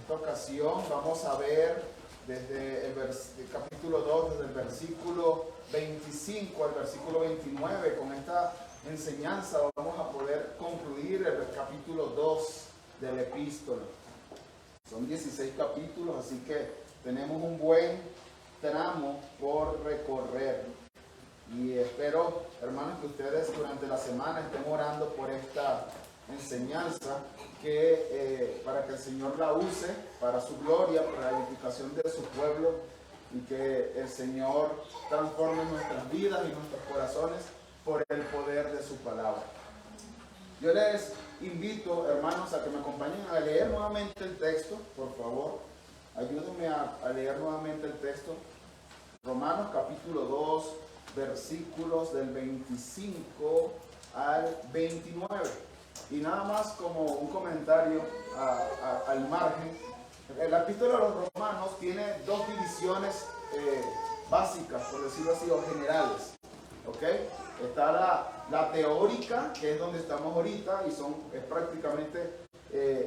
esta ocasión vamos a ver desde el capítulo 2, desde el versículo 25 al versículo 29. Con esta enseñanza vamos a poder concluir el capítulo 2 del epístola. Son 16 capítulos, así que tenemos un buen tramo por recorrer. Y espero, hermanos, que ustedes durante la semana estén orando por esta enseñanza, para que el Señor la use para su gloria, para la edificación de su pueblo, y que el Señor transforme nuestras vidas y nuestros corazones por el poder de su palabra. Yo les invito, hermanos, a que me acompañen a leer nuevamente el texto, por favor. Ayúdenme a leer nuevamente el texto. Romanos capítulo 2, versículos del 25 al 29. Y nada más como un comentario al margen. La epístola de los Romanos tiene dos divisiones básicas, por decirlo así, o generales. ¿Ok? Está la teórica, que es donde estamos ahorita, y es prácticamente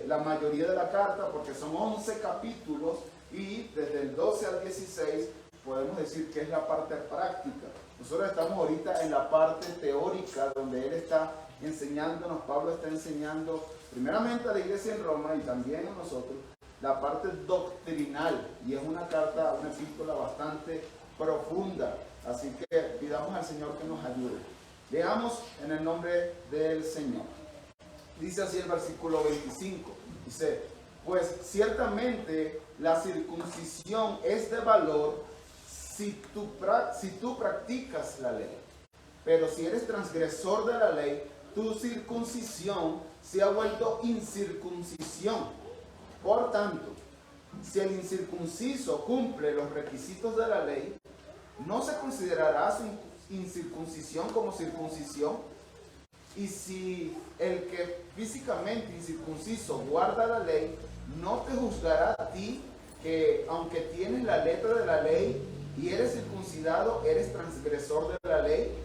la mayoría de la carta, porque son 11 capítulos, y desde el 12 al 16 podemos decir que es la parte práctica. Nosotros estamos ahorita en la parte teórica, donde él está enseñándonos, Pablo está enseñando primeramente a la iglesia en Roma y también a nosotros la parte doctrinal, y es una carta, una epístola bastante profunda, así que pidamos al Señor que nos ayude. Leamos en el nombre del Señor. Dice así el versículo 25, dice: pues ciertamente la circuncisión es de valor si tú practicas la ley, pero si eres transgresor de la ley, tu circuncisión se ha vuelto incircuncisión. Por tanto, si el incircunciso cumple los requisitos de la ley, ¿no se considerará su incircuncisión como circuncisión? Y si el que físicamente incircunciso guarda la ley, ¿no te juzgará a ti, que aunque tienes la letra de la ley y eres circuncidado, eres transgresor de la ley?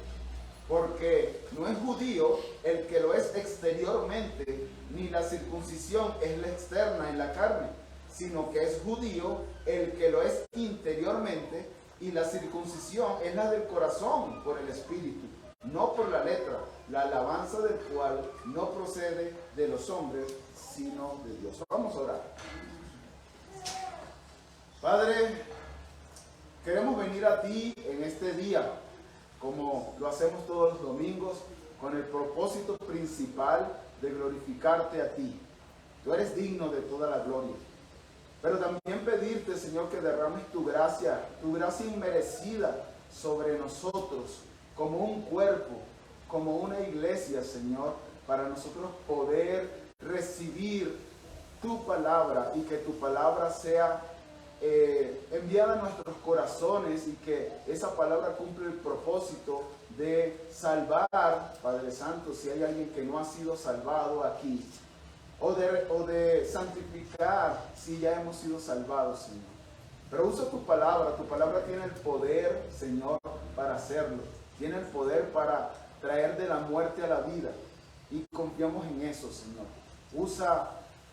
Porque no es judío el que lo es exteriormente, ni la circuncisión es la externa en la carne, sino que es judío el que lo es interiormente, y la circuncisión es la del corazón por el espíritu, no por la letra, la alabanza del cual no procede de los hombres, sino de Dios. Vamos a orar. Padre, queremos venir a ti en este día, como lo hacemos todos los domingos, con el propósito principal de glorificarte a ti. Tú eres digno de toda la gloria. Pero también pedirte, Señor, que derrames tu gracia inmerecida sobre nosotros, como un cuerpo, como una iglesia, Señor, para nosotros poder recibir tu palabra, y que tu palabra sea enviada a nuestros corazones, y que esa palabra cumple el propósito de salvar, Padre Santo, si hay alguien que no ha sido salvado aquí, o de santificar si ya hemos sido salvados, Señor. Pero usa tu palabra tiene el poder, Señor, para hacerlo, tiene el poder para traer de la muerte a la vida, y confiamos en eso, Señor. Usa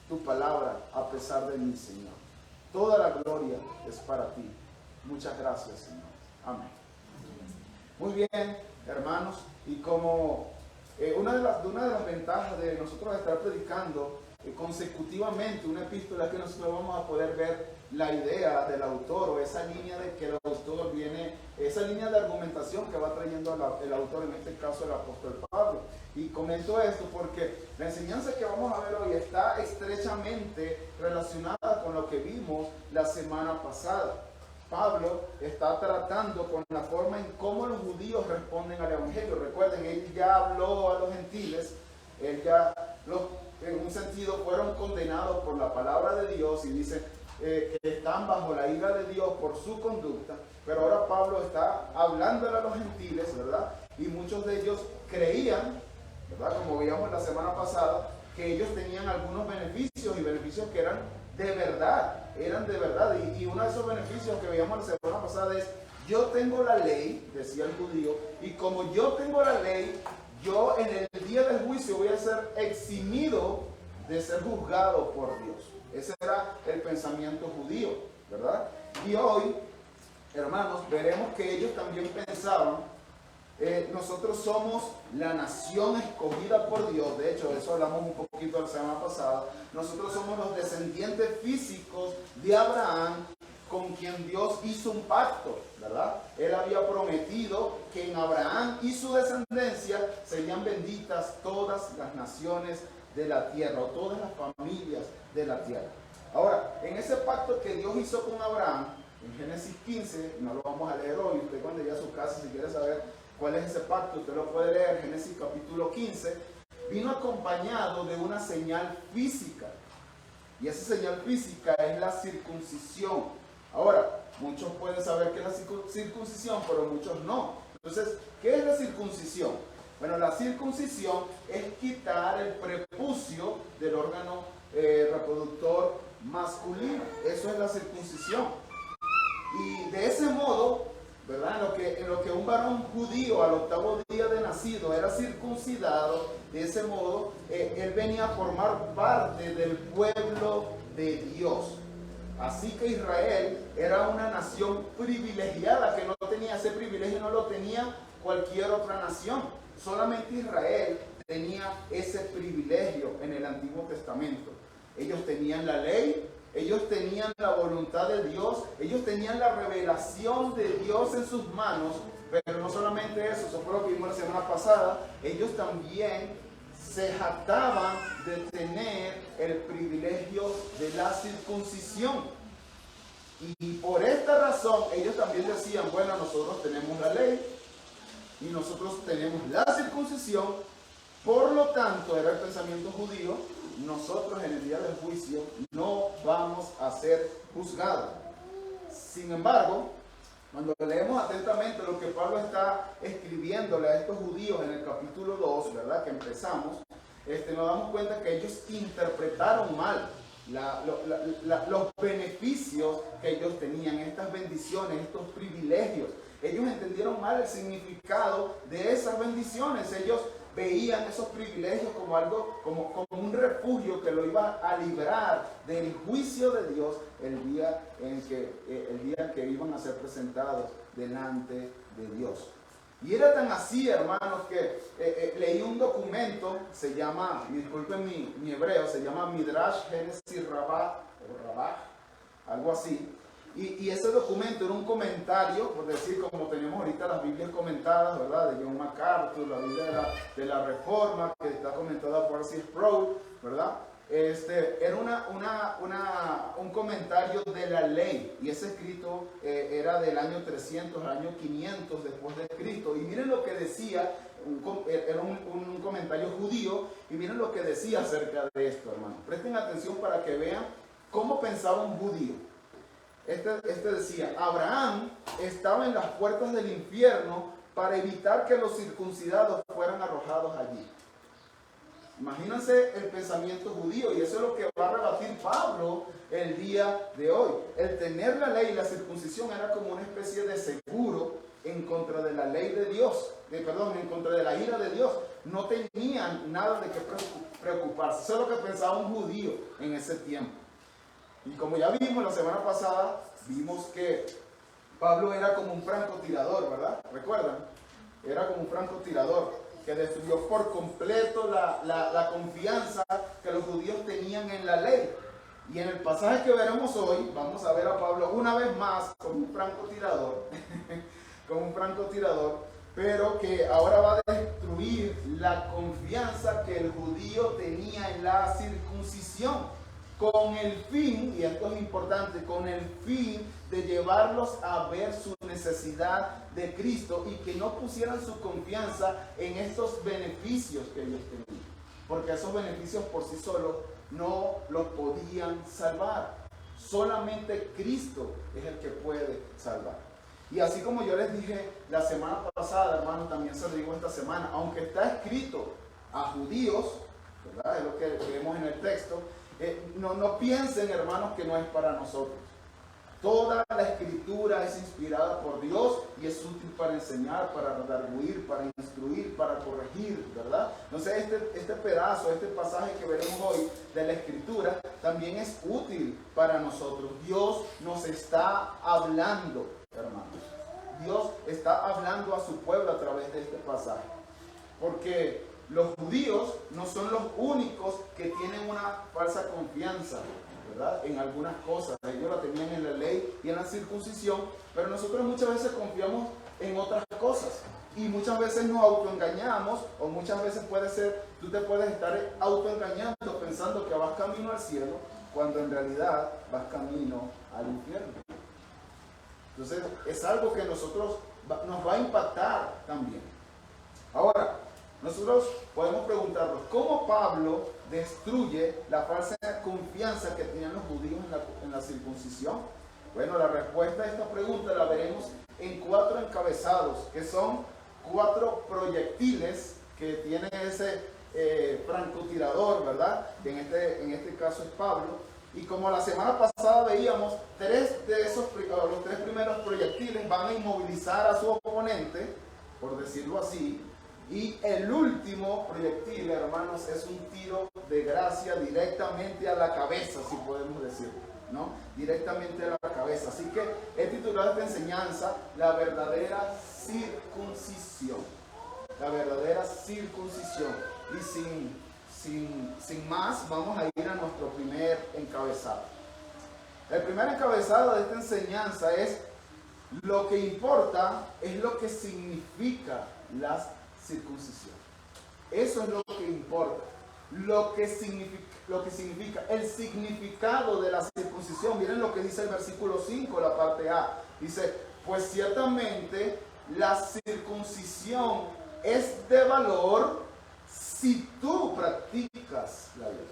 tu palabra a pesar de mí, Señor. Toda la gloria es para ti. Muchas gracias, Señor. Amén. Muy bien, hermanos, y como una de las ventajas de nosotros estar predicando consecutivamente una epístola es que nosotros vamos a poder ver la idea del autor, o esa línea de que el autor viene, esa línea de argumentación que va trayendo el autor, en este caso el apóstol Pablo. Y comento esto porque la enseñanza que vamos a ver hoy está estrechamente relacionada con lo que vimos la semana pasada. Pablo está tratando con la forma en cómo los judíos responden al evangelio. Recuerden, él ya habló a los gentiles, en un sentido fueron condenados por la palabra de Dios, y dice que están bajo la ira de Dios por su conducta. Pero ahora Pablo está hablándole a los gentiles, ¿verdad? Y muchos de ellos creían, ¿verdad? Como veíamos la semana pasada, que ellos tenían algunos beneficios, y beneficios que eran de verdad. Y uno de esos beneficios que veíamos la semana pasada es: yo tengo la ley, decía el judío, y como yo tengo la ley, yo en el día del juicio voy a ser eximido de ser juzgado por Dios. Ese era el pensamiento judío, ¿verdad? Y hoy, hermanos, veremos que ellos también pensaban, nosotros somos la nación escogida por Dios. De hecho, eso hablamos un poquito la semana pasada. Nosotros somos los descendientes físicos de Abraham, con quien Dios hizo un pacto, ¿verdad? Él había prometido que en Abraham y su descendencia serían benditas todas las naciones de la tierra, o todas las familias de la tierra. Ahora, en ese pacto que Dios hizo con Abraham, en Génesis 15, no lo vamos a leer hoy, usted cuando llegue a su casa, si quiere saber cuál es ese pacto, usted lo puede leer, Génesis capítulo 15, vino acompañado de una señal física, y esa señal física es la circuncisión. Ahora, muchos pueden saber qué es la circuncisión, pero muchos no. Entonces, ¿qué es la circuncisión? Bueno, la circuncisión es quitar el prepucio del órgano reproductor masculino. Eso es la circuncisión. Y de ese modo, ¿verdad? En lo que un varón judío al 8º día de nacido era circuncidado, de ese modo él venía a formar parte del pueblo de Dios. Así que Israel era una nación privilegiada, que no tenía ese privilegio, no lo tenía cualquier otra nación. Solamente Israel tenía ese privilegio en el Antiguo Testamento. Ellos tenían la ley, ellos tenían la voluntad de Dios, ellos tenían la revelación de Dios en sus manos, pero no solamente eso, eso fue lo que vimos la semana pasada, ellos también se jactaban de tener el privilegio de la circuncisión. Y por esta razón ellos también decían, bueno, nosotros tenemos la ley y nosotros tenemos la circuncisión, por lo tanto, era el pensamiento judío, nosotros en el día del juicio no vamos a ser juzgados. Sin embargo, cuando leemos atentamente lo que Pablo está escribiéndole a estos judíos en el capítulo 2, ¿verdad? Que empezamos, nos damos cuenta que ellos interpretaron mal los beneficios que ellos tenían, estas bendiciones, estos privilegios. Ellos entendieron mal el significado de esas bendiciones. Ellos veían esos privilegios como algo, como un refugio que lo iba a librar del juicio de Dios el día en que iban a ser presentados delante de Dios. Y era tan así, hermanos, que leí un documento, se llama, disculpen mi hebreo, se llama Midrash Génesis Rabbah, algo así. Y ese documento era un comentario, por decir, como tenemos ahorita las Biblias comentadas, ¿verdad? De John MacArthur, la Biblia de la Reforma, que está comentada por R.C. Sproul, ¿verdad? Era un comentario de la ley, y ese escrito era del año 300 al año 500 después de Cristo. Y miren lo que decía, era un comentario judío, y miren lo que decía acerca de esto, hermano. Presten atención para que vean cómo pensaba un judío. Este decía, Abraham estaba en las puertas del infierno para evitar que los circuncidados fueran arrojados allí. Imagínense el pensamiento judío, y eso es lo que va a rebatir Pablo el día de hoy. El tener la ley y la circuncisión era como una especie de seguro en contra de la ley de Dios, en contra de la ira de Dios. No tenían nada de qué preocuparse. Eso es lo que pensaba un judío en ese tiempo. Y como ya vimos la semana pasada, vimos que Pablo era como un francotirador, ¿verdad? ¿Recuerdan? Era como un francotirador que destruyó por completo la confianza que los judíos tenían en la ley. Y en el pasaje que veremos hoy, vamos a ver a Pablo una vez más como un francotirador, pero que ahora va a destruir la confianza que el judío tenía en la circuncisión, con el fin, y esto es importante, con el fin de llevarlos a ver su necesidad de Cristo y que no pusieran su confianza en estos beneficios que ellos tenían, porque esos beneficios por sí solos no los podían salvar. Solamente Cristo es el que puede salvar. Y así como yo les dije la semana pasada, hermanos, también se lo digo esta semana, aunque está escrito a judíos, ¿verdad? Es lo que vemos en el texto. No piensen, hermanos, que no es para nosotros. Toda la escritura es inspirada por Dios y es útil para enseñar, para redarguir, para instruir, para corregir, ¿verdad? Entonces este pedazo, este pasaje que veremos hoy de la escritura también es útil para nosotros. Dios nos está hablando, hermanos. Dios está hablando a su pueblo a través de este pasaje. Porque los judíos no son los únicos que tienen una falsa confianza, ¿verdad?, en algunas cosas. Ellos la tenían en la ley y en la circuncisión, pero nosotros muchas veces confiamos en otras cosas y muchas veces nos autoengañamos, o muchas veces puede ser, tú te puedes estar autoengañando pensando que vas camino al cielo cuando en realidad vas camino al infierno. Entonces es algo que nos va a impactar también. Ahora, nosotros podemos preguntarnos, ¿cómo Pablo destruye la falsa confianza que tenían los judíos en la circuncisión? Bueno, la respuesta a esta pregunta la veremos en 4 encabezados, que son 4 proyectiles que tiene ese francotirador, ¿verdad? Que en este caso es Pablo. Y como la semana pasada veíamos, los 3 primeros proyectiles van a inmovilizar a su oponente, por decirlo así. Y el último proyectil, hermanos, es un tiro de gracia directamente a la cabeza, si podemos decirlo, ¿no? Directamente a la cabeza. Así que he titulado esta enseñanza La verdadera circuncisión. La verdadera circuncisión. Y sin más, vamos a ir a nuestro primer encabezado. El primer encabezado de esta enseñanza es: lo que importa es lo que significa la circuncisión. Eso es lo que importa. Lo que significa el significado de la circuncisión. Miren lo que dice el versículo 5, la parte A. Dice: pues ciertamente la circuncisión es de valor si tú practicas la ley.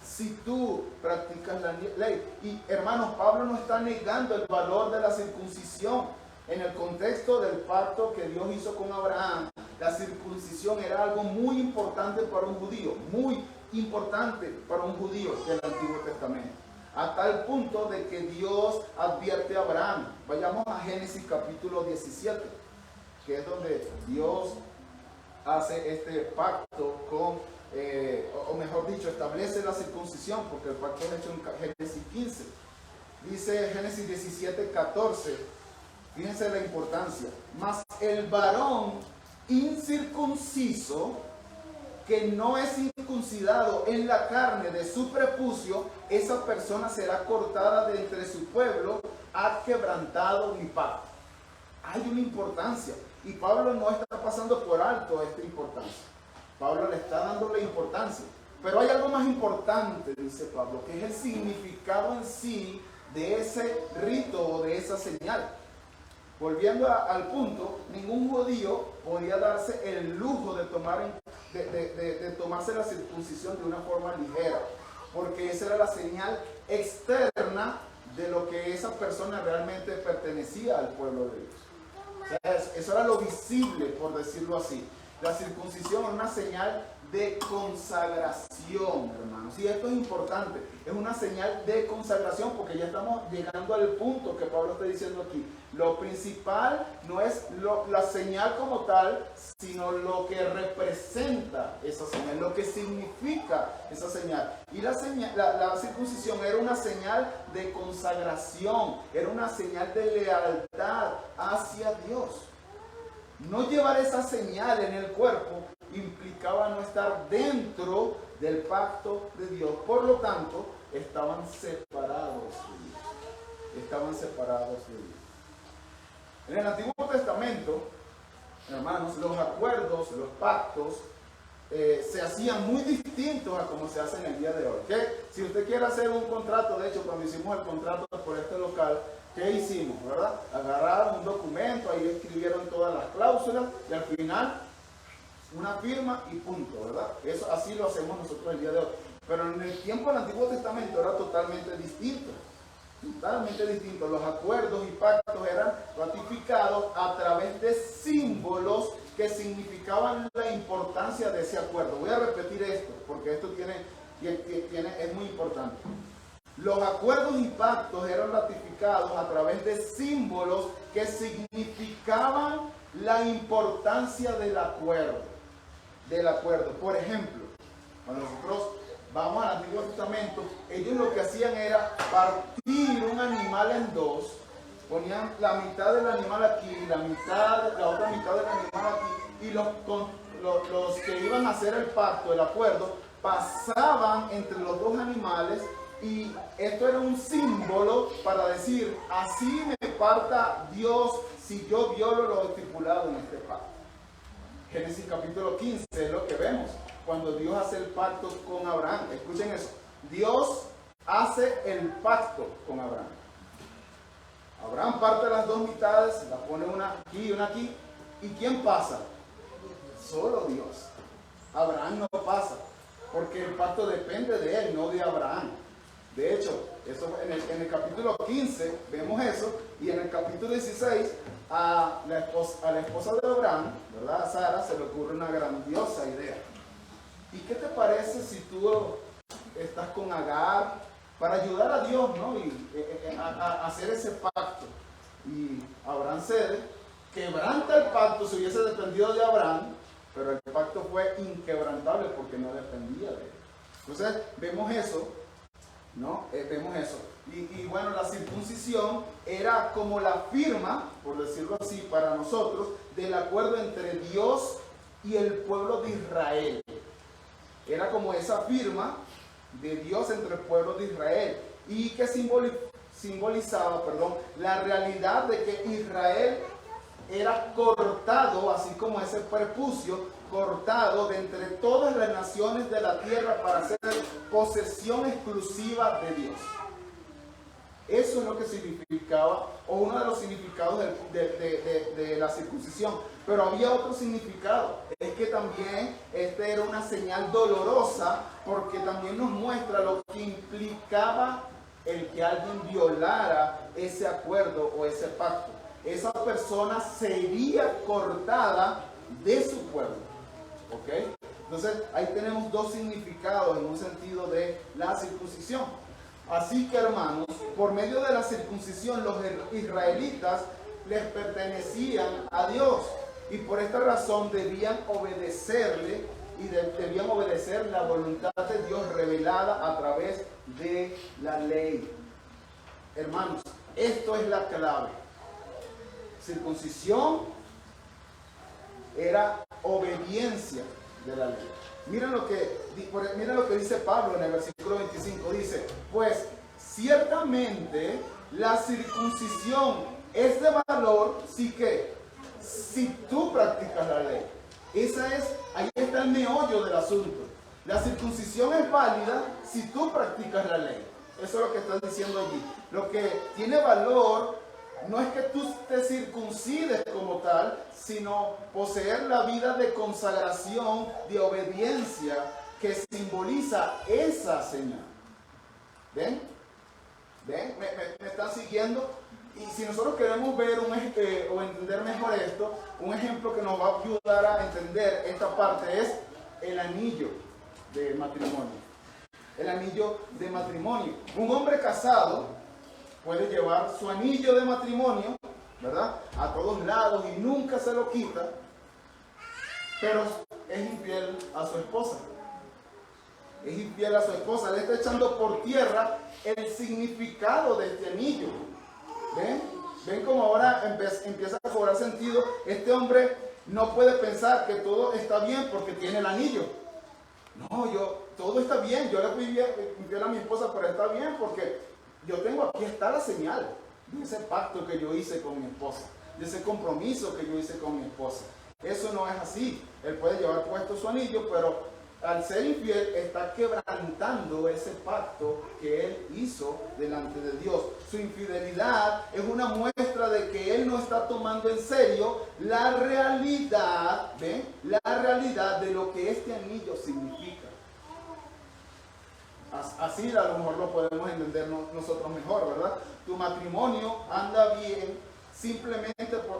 Si tú practicas la ley. Y hermanos, Pablo no está negando el valor de la circuncisión. En el contexto del pacto que Dios hizo con Abraham, la circuncisión era algo muy importante para un judío, muy importante para un judío del Antiguo Testamento. A tal punto de que Dios advierte a Abraham. Vayamos a Génesis capítulo 17, que es donde Dios hace este pacto con, o mejor dicho, establece la circuncisión, porque el pacto es hecho en Génesis 15. Dice Génesis 17, 14. Fíjense la importancia. Mas el varón incircunciso, que no es circuncidado en la carne de su prepucio, esa persona será cortada de entre su pueblo, ha quebrantado mi pacto. Hay una importancia. Y Pablo no está pasando por alto esta importancia. Pablo le está dando la importancia. Pero hay algo más importante, dice Pablo, que es el significado en sí de ese rito o de esa señal. Volviendo al punto, ningún judío podía darse el lujo de tomarse la circuncisión de una forma ligera, porque esa era la señal externa de lo que esa persona realmente pertenecía al pueblo de Dios. O sea, eso era lo visible, por decirlo así. La circuncisión es una señal de consagración, hermanos. Y esto es importante, es una señal de consagración, porque ya estamos llegando al punto que Pablo está diciendo aquí. Lo principal no es la señal como tal, sino lo que representa esa señal, lo que significa esa señal. Y la circuncisión era una señal de consagración, era una señal de lealtad hacia Dios. No llevar esa señal en el cuerpo implicaba no estar dentro del pacto de Dios. Por lo tanto, estaban separados de Dios. Estaban separados de Dios. En el Antiguo Testamento, hermanos, los acuerdos, los pactos, se hacían muy distintos a como se hacen el día de hoy. ¿Okay? Si usted quiere hacer un contrato, de hecho, cuando hicimos el contrato por este local, ¿qué hicimos? ¿Verdad? Agarraron un documento, ahí escribieron todas las cláusulas y al final una firma y punto, ¿verdad? Eso así lo hacemos nosotros el día de hoy. Pero en el tiempo del Antiguo Testamento era totalmente distinto. Totalmente distinto. Los acuerdos y pactos eran ratificados a través de símbolos que significaban la importancia de ese acuerdo. Voy a repetir esto porque esto es muy importante. Los acuerdos y pactos eran ratificados identificados a través de símbolos que significaban la importancia del acuerdo. Por ejemplo, cuando nosotros vamos al Antiguo Testamento, ellos lo que hacían era partir un animal en dos, ponían la mitad del animal aquí, la otra mitad del animal aquí, y los que iban a hacer el pacto, el acuerdo, pasaban entre los dos animales, y esto era un símbolo para decir: así me parta Dios si yo violo lo estipulado en este pacto. Génesis capítulo 15 es lo que vemos cuando Dios hace el pacto con Abraham. Escuchen eso: Dios hace el pacto con Abraham. Abraham parte las dos mitades, la pone una aquí y una aquí. ¿Y quién pasa? Solo Dios. Abraham no pasa, porque el pacto depende de él, no de Abraham. De hecho, eso en el capítulo 15 vemos eso, y en el capítulo 16 a la esposa de Abraham, ¿verdad? A Sara, se le ocurre una grandiosa idea. ¿Y qué te parece si tú estás con Agar para ayudar a Dios, ¿no? Y a hacer ese pacto? Y Abraham cede, quebranta el pacto, si hubiese dependido de Abraham, pero el pacto fue inquebrantable porque no dependía de él. Entonces vemos eso, ¿no? Vemos eso. Y bueno, la circuncisión era como la firma, por decirlo así, para nosotros, del acuerdo entre Dios y el pueblo de Israel. Era como esa firma de Dios entre el pueblo de Israel, y que simbolizaba la realidad de que Israel era cortado, así como ese prepucio, cortado de entre todas las naciones de la tierra para ser posesión exclusiva de Dios. Eso es lo que significaba, o uno de los significados de la circuncisión. Pero había otro significado, es que también este era una señal dolorosa, porque también nos muestra lo que implicaba el que alguien violara ese acuerdo o ese pacto. Esa persona sería cortada de su pueblo. ¿Ok? Entonces ahí tenemos dos significados en un sentido de la circuncisión. Así que, hermanos, por medio de la circuncisión los israelitas les pertenecían a Dios, y por esta razón debían obedecerle y debían obedecer la voluntad de Dios revelada a través de la ley. Hermanos, esto es la clave. Circuncisión era obediencia de la ley. Miren lo que dice Pablo en el versículo 25. Dice: pues ciertamente la circuncisión es de valor si tú practicas la ley. Ahí está el meollo del asunto. La circuncisión es válida si tú practicas la ley. Eso es lo que está diciendo allí. Lo que tiene valor no es que tú te circuncides como tal, sino poseer la vida de consagración, de obediencia, que simboliza esa señal. ¿Ven? ¿Ven? ¿Me están siguiendo? Y si nosotros queremos ver o entender mejor esto, un ejemplo que nos va a ayudar a entender esta parte es el anillo de matrimonio. El anillo de matrimonio. Un hombre casado puede llevar su anillo de matrimonio, ¿verdad?, a todos lados y nunca se lo quita, pero es infiel a su esposa. Es infiel a su esposa. Le está echando por tierra el significado de este anillo. ¿Ven? ¿Ven cómo ahora empieza a cobrar sentido? Este hombre no puede pensar que todo está bien porque tiene el anillo. No, todo está bien. Yo le fui infiel a mi esposa, pero está bien porque aquí está la señal de ese pacto que yo hice con mi esposa, de ese compromiso que yo hice con mi esposa. Eso no es así. Él puede llevar puesto su anillo, pero al ser infiel está quebrantando ese pacto que él hizo delante de Dios. Su infidelidad es una muestra de que él no está tomando en serio la realidad, ¿ven?, la realidad de lo que este anillo significa. Así a lo mejor lo podemos entender nosotros mejor, ¿verdad? Tu matrimonio anda bien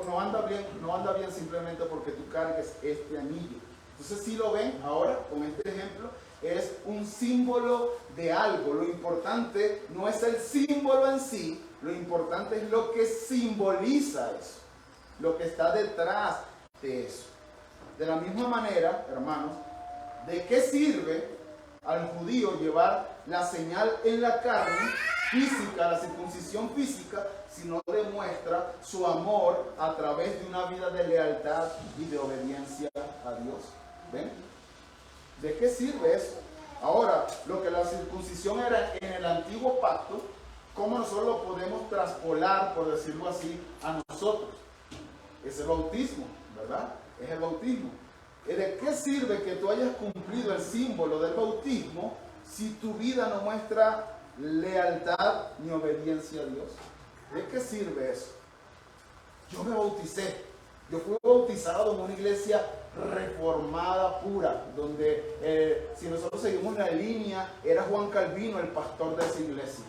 no anda bien simplemente porque tú cargues este anillo. Entonces, si lo ven ahora con este ejemplo, es un símbolo de algo. Lo importante no es el símbolo en sí, Lo importante es lo que simboliza eso, lo que está detrás de eso. De la misma manera, hermanos, ¿de qué sirve al judío llevar la señal en la carne física, la circuncisión física, si no demuestra su amor a través de una vida de lealtad y de obediencia a Dios? ¿Ven? ¿De qué sirve eso? Ahora, lo que la circuncisión era en el antiguo pacto, ¿cómo nosotros lo podemos traspolar, por decirlo así, a nosotros? Es el bautismo, ¿verdad? Es el bautismo. ¿De qué sirve que tú hayas cumplido el símbolo del bautismo si tu vida no muestra lealtad ni obediencia a Dios? ¿De qué sirve eso? Yo me bauticé. Yo fui bautizado en una iglesia reformada pura, donde si nosotros seguimos la línea, era Juan Calvino el pastor de esa iglesia.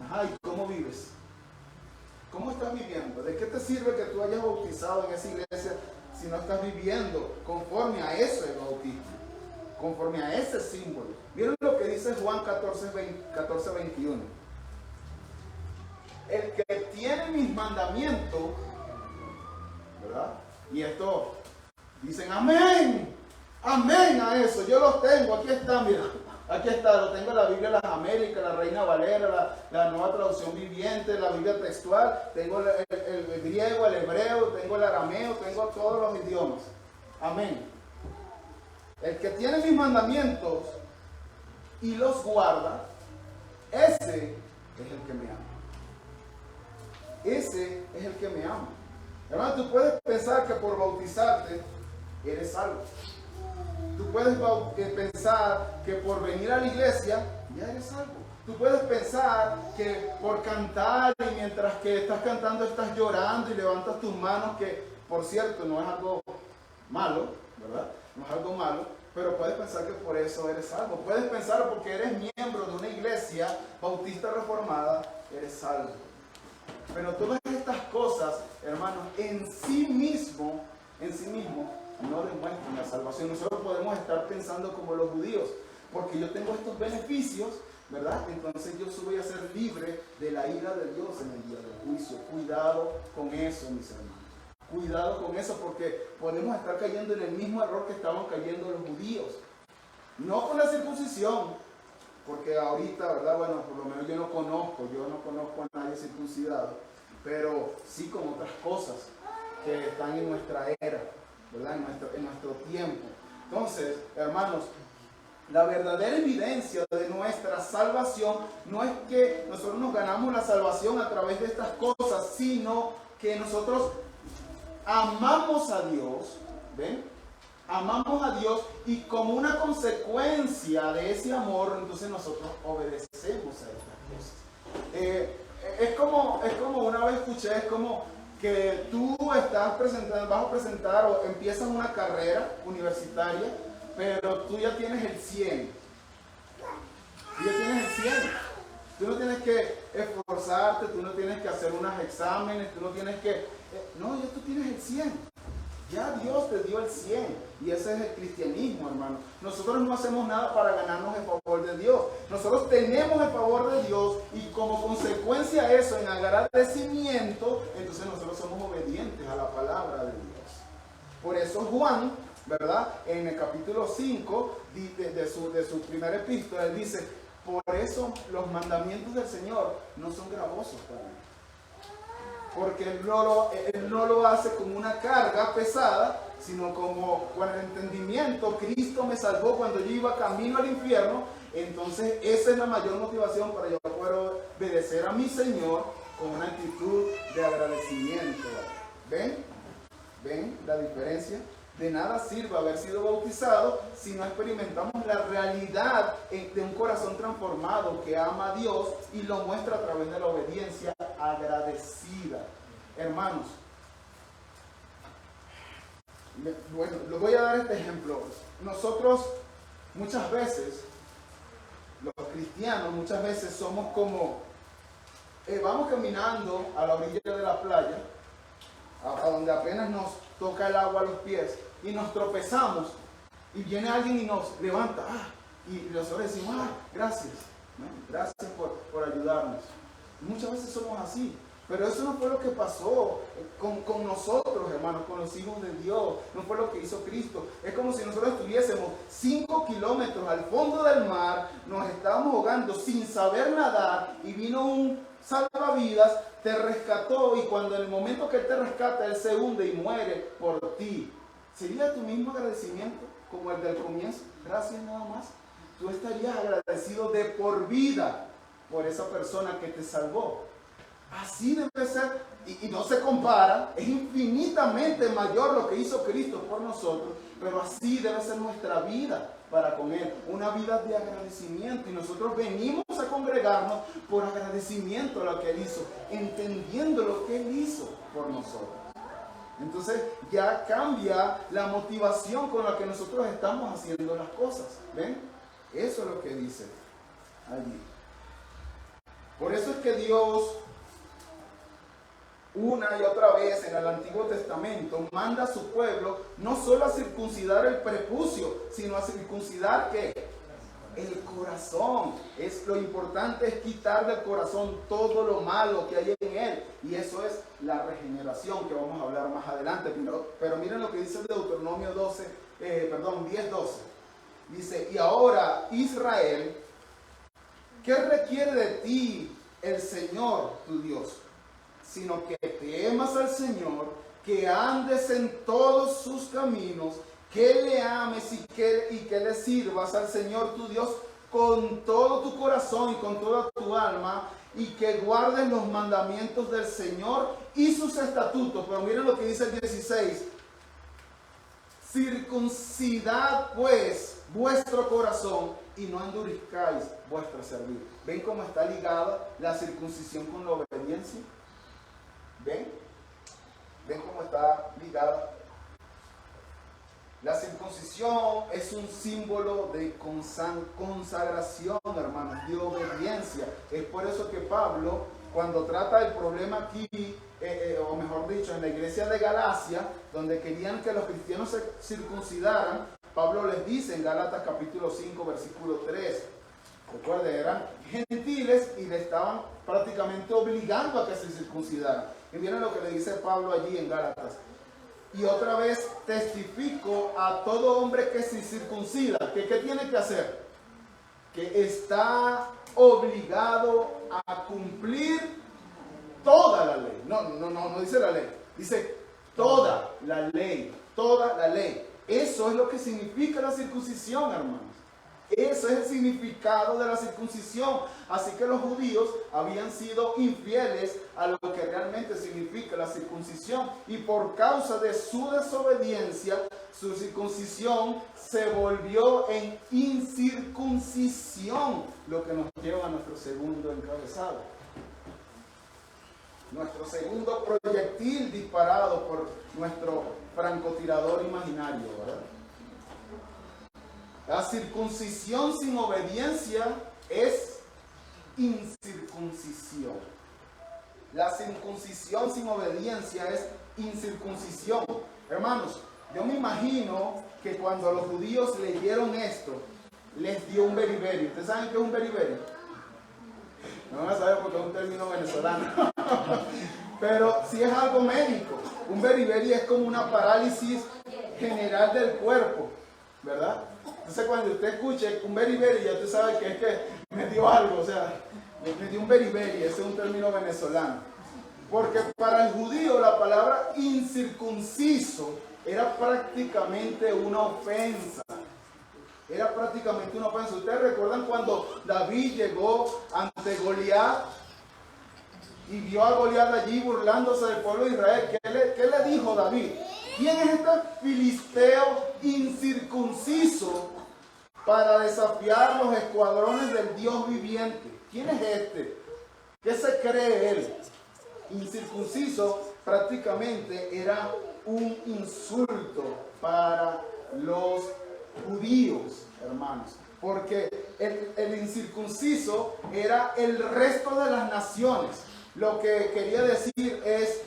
Ajá, ¿y cómo vives? ¿Cómo estás viviendo? ¿De qué te sirve que tú hayas bautizado en esa iglesia si no estás viviendo conforme a ese bautismo, conforme a ese símbolo? Miren lo que dice Juan 14:21. El que tiene mis mandamientos, ¿verdad? Y esto, dicen amén, amén a eso. Yo los tengo, aquí está, mira. Aquí está, lo tengo en la Biblia de las Américas, la Reina Valera, la Nueva Traducción Viviente, la Biblia textual, tengo el griego, el hebreo, tengo el arameo, tengo todos los idiomas. Amén. El que tiene mis mandamientos y los guarda, ese es el que me ama. Ese es el que me ama. Hermano, tú puedes pensar que por bautizarte eres salvo. Tú puedes pensar que por venir a la iglesia ya eres salvo. Tú puedes pensar que por cantar y mientras que estás cantando estás llorando y levantas tus manos, que por cierto no es algo malo, ¿verdad? No es algo malo, pero puedes pensar que por eso eres salvo. Puedes pensar porque eres miembro de una iglesia bautista reformada, eres salvo. Pero todas estas cosas, hermanos, en sí mismo, no demuestran la salvación. Nosotros podemos estar pensando como los judíos, porque yo tengo estos beneficios, ¿verdad? Entonces yo voy a ser libre de la ira de Dios en el día del juicio. Cuidado con eso, mis hermanos. Cuidado con eso, porque podemos estar cayendo en el mismo error que estaban cayendo los judíos. No con la circuncisión, porque ahorita, ¿verdad? Bueno, por lo menos yo no conozco a nadie circuncidado, pero sí con otras cosas que están en nuestra era, ¿verdad? En nuestro tiempo. Entonces, hermanos, la verdadera evidencia de nuestra salvación no es que nosotros nos ganamos la salvación a través de estas cosas, sino que nosotros amamos a Dios, ¿ven? Amamos a Dios y como una consecuencia de ese amor, entonces nosotros obedecemos a estas cosas. Es como una vez escuché, es como que tú vas a presentar o empiezas una carrera universitaria, pero tú ya tienes el 100. Tú ya tienes el 100. Tú no tienes que esforzarte, tú no tienes que hacer unos exámenes, tú no tienes que... no, ya tú tienes el 100. Ya Dios te dio el 100. Y ese es el cristianismo, hermano. Nosotros no hacemos nada para ganarnos el favor de Dios. Nosotros tenemos el favor de Dios y como consecuencia de eso, en agradecimiento, entonces nosotros somos obedientes a la palabra de Dios. Por eso Juan, ¿verdad? En el capítulo 5 de su primera epístola, él dice, por eso los mandamientos del Señor no son gravosos para mí. Porque él no lo hace como una carga pesada, sino como con el entendimiento. Cristo me salvó cuando yo iba camino al infierno. Entonces esa es la mayor motivación para yo poder obedecer a mi Señor con una actitud de agradecimiento. ¿Ven? ¿Ven la diferencia? De nada sirve haber sido bautizado si no experimentamos la realidad de un corazón transformado que ama a Dios y lo muestra a través de la obediencia agradecida. Hermanos, bueno, les voy a dar este ejemplo. Nosotros muchas veces, los cristianos, muchas veces somos como, vamos caminando a la orilla de la playa, a donde apenas nos toca el agua a los pies y nos tropezamos y viene alguien y nos levanta y nosotros decimos, gracias, ¿no? Gracias por ayudarnos. Muchas veces somos así. Pero eso no fue lo que pasó con nosotros, hermanos, con los hijos de Dios. No fue lo que hizo Cristo. Es como si nosotros estuviésemos 5 kilómetros al fondo del mar, nos estábamos ahogando sin saber nadar y vino un salvavidas, te rescató y cuando en el momento que Él te rescata, Él se hunde y muere por ti. ¿Sería tu mismo agradecimiento como el del comienzo? Gracias nada más. Tú estarías agradecido de por vida por esa persona que te salvó. Así debe ser, y no se compara, es infinitamente mayor lo que hizo Cristo por nosotros, pero así debe ser nuestra vida para con Él, una vida de agradecimiento, y nosotros venimos a congregarnos por agradecimiento a lo que Él hizo, entendiendo lo que Él hizo por nosotros. Entonces ya cambia la motivación con la que nosotros estamos haciendo las cosas, ¿ven? Eso es lo que dice allí. Por eso es que Dios, una y otra vez en el Antiguo Testamento, manda a su pueblo no solo a circuncidar el prepucio, sino a circuncidar ¿qué? El corazón. Lo importante es quitar del corazón todo lo malo que hay en él. Y eso es la regeneración, que vamos a hablar más adelante. Pero miren lo que dice el Deuteronomio 10:12. Dice, y ahora Israel, ¿qué requiere de ti el Señor tu Dios? Sino que temas al Señor, que andes en todos sus caminos, que le ames y que le sirvas al Señor tu Dios con todo tu corazón y con toda tu alma, y que guardes los mandamientos del Señor y sus estatutos. Pero miren lo que dice el 16. Circuncidad pues vuestro corazón y no endurezcáis vuestro cerviz. ¿Ven cómo está ligada la circuncisión con la obediencia? ¿Ven? ¿Ven cómo está ligada? La circuncisión es un símbolo de consagración, hermanos, de obediencia. Es por eso que Pablo, cuando trata el problema aquí, o mejor dicho, en la iglesia de Galacia, donde querían que los cristianos se circuncidaran, Pablo les dice en Gálatas capítulo 5, versículo 3, recuerden, eran gentiles y le estaban prácticamente obligando a que se circuncidaran. Y miren lo que le dice Pablo allí en Gálatas. Y otra vez testifico a todo hombre que se circuncida, que ¿qué tiene que hacer? Que está obligado a cumplir toda la ley. No dice la ley, dice toda la ley, toda la ley. Eso es lo que significa la circuncisión, hermanos. Ese es el significado de la circuncisión. Así que los judíos habían sido infieles a lo que realmente significa la circuncisión. Y por causa de su desobediencia, su circuncisión se volvió en incircuncisión. Lo que nos lleva a nuestro segundo encabezado. Nuestro segundo proyectil disparado por nuestro francotirador imaginario, ¿verdad? La circuncisión sin obediencia es incircuncisión. La circuncisión sin obediencia es incircuncisión. Hermanos, yo me imagino que cuando los judíos leyeron esto, les dio un beriberi. ¿Ustedes saben qué es un beriberi? No van a saber porque es un término venezolano. Pero si es algo médico. Un beriberi es como una parálisis general del cuerpo, ¿verdad? Entonces cuando usted escuche un beriberi, ya usted sabe que es que me dio algo, o sea, me dio un beriberi, ese es un término venezolano. Porque para el judío la palabra incircunciso era prácticamente una ofensa. Era prácticamente una ofensa. ¿Ustedes recuerdan cuando David llegó ante Goliat y vio a Goliat allí burlándose del pueblo de Israel? ¿Qué le dijo David? ¿Quién es este filisteo incircunciso para desafiar los escuadrones del Dios viviente? ¿Quién es este? ¿Qué se cree él? Incircunciso prácticamente era un insulto para los judíos, hermanos. Porque el incircunciso era el resto de las naciones. Lo que quería decir es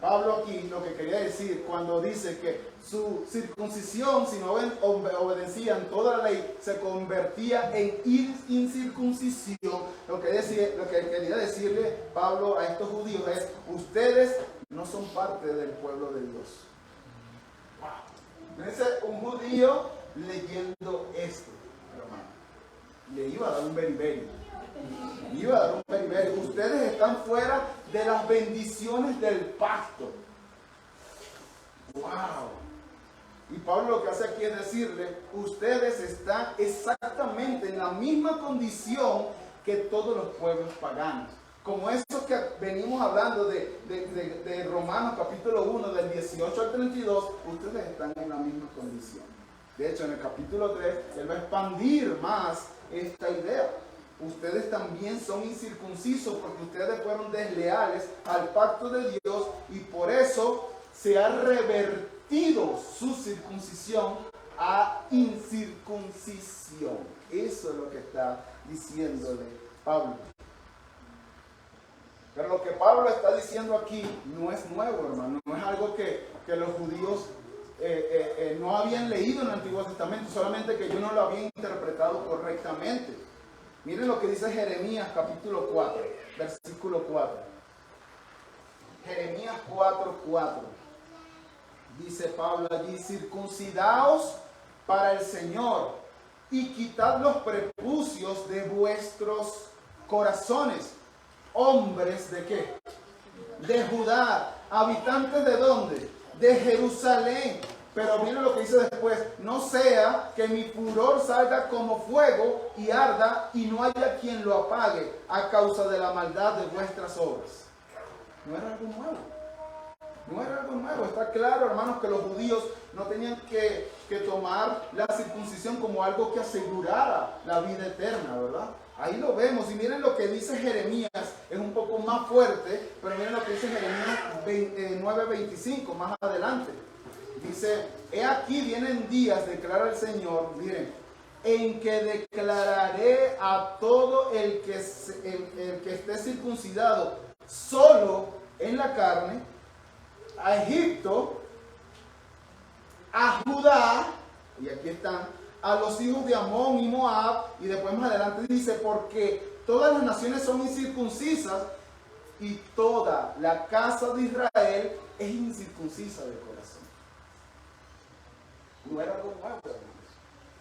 Pablo aquí lo que quería decir cuando dice que su circuncisión, si no obedecían toda la ley, se convertía en incircuncisión. Lo que quería decirle Pablo a estos judíos es: ustedes no son parte del pueblo de Dios. Fíjense, un judío leyendo esto, hermano, le iba a dar un beriberi. Ustedes están fuera de las bendiciones del pacto. ¡Wow! Y Pablo lo que hace aquí es decirle: ustedes están exactamente en la misma condición que todos los pueblos paganos. Como eso que venimos hablando de Romanos capítulo 1, del 18 al 32, ustedes están en la misma condición. De hecho, en el capítulo 3, él va a expandir más esta idea. Ustedes también son incircuncisos porque ustedes fueron desleales al pacto de Dios y por eso se ha revertido su circuncisión a incircuncisión. Eso es lo que está diciéndole Pablo. Pero lo que Pablo está diciendo aquí no es nuevo, hermano. No es algo que los judíos no habían leído en el Antiguo Testamento, solamente que ellos no lo habían interpretado correctamente. Miren lo que dice Jeremías capítulo 4, versículo 4. Jeremías 4:4. Dice Pablo allí: circuncidaos para el Señor y quitad los prepucios de vuestros corazones. Hombres ¿de qué? De Judá. ¿Habitantes de dónde? De Jerusalén. Pero miren lo que dice después: no sea que mi furor salga como fuego y arda y no haya quien lo apague a causa de la maldad de vuestras obras. No era algo nuevo. No era algo nuevo. Está claro, hermanos, que los judíos no tenían que tomar la circuncisión como algo que asegurara la vida eterna, ¿verdad? Ahí lo vemos. Y miren lo que dice Jeremías. Es un poco más fuerte, pero miren lo que dice Jeremías 9:25, más adelante. Dice: he aquí vienen días, declara el Señor, miren, en que declararé a todo el que esté circuncidado solo en la carne, a Egipto, a Judá, y aquí están, a los hijos de Amón y Moab, y después más adelante dice: porque todas las naciones son incircuncisas y toda la casa de Israel es incircuncisa de corazón. No era algo nuevo, hermanos.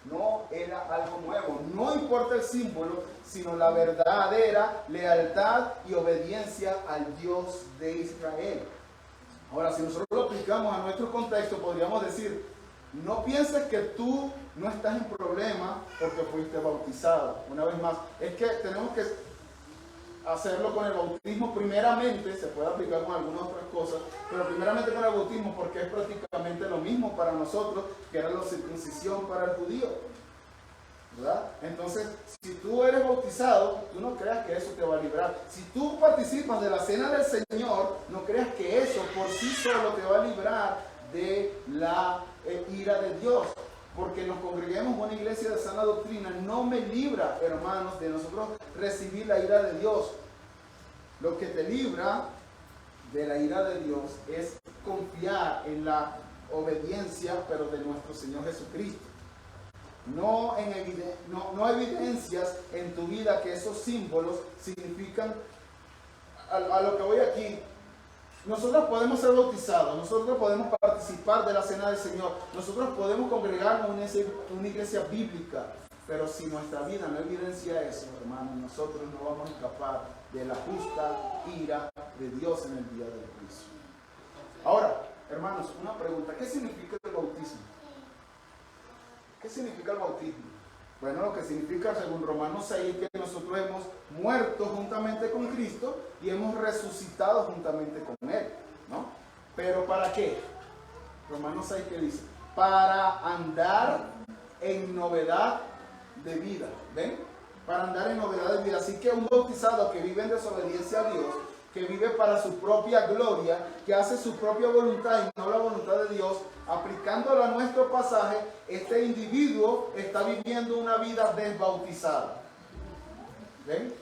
No era algo nuevo. No importa el símbolo, sino la verdadera lealtad y obediencia al Dios de Israel. Ahora, si nosotros lo aplicamos a nuestro contexto, podríamos decir: no pienses que tú no estás en problema porque fuiste bautizado. Una vez más, es que tenemos que hacerlo con el bautismo primeramente. Se puede aplicar con algunas otras cosas, pero primeramente con el bautismo, porque es prácticamente lo mismo para nosotros que era la circuncisión para el judío, ¿verdad? Entonces, si tú eres bautizado, tú no creas que eso te va a librar. Si tú participas de la cena del Señor, no creas que eso por sí solo te va a librar de la ira de Dios. Porque nos congreguemos en una iglesia de sana doctrina no me libra, hermanos, de nosotros recibir la ira de Dios. Lo que te libra de la ira de Dios es confiar en la obediencia, pero de nuestro Señor Jesucristo. No evidencias en tu vida que esos símbolos significan, a lo que voy aquí. Nosotros podemos ser bautizados, nosotros podemos participar de la cena del Señor, nosotros podemos congregarnos en una iglesia bíblica, pero si nuestra vida no evidencia eso, hermanos, nosotros no vamos a escapar de la justa ira de Dios en el día del juicio. Ahora, hermanos, una pregunta: ¿qué significa el bautismo? ¿Qué significa el bautismo? Bueno, lo que significa, según Romanos 6, es que nosotros hemos muerto juntamente con Cristo y hemos resucitado juntamente con Él, ¿no? ¿Pero para qué? Romanos 6, ¿qué dice? Para andar en novedad de vida, ¿ven? Para andar en novedad de vida. Así que un bautizado que vive en desobediencia a Dios, que vive para su propia gloria, que hace su propia voluntad y no la voluntad de Dios, aplicándolo a nuestro pasaje, este individuo está viviendo una vida desbautizada. ¿Ven?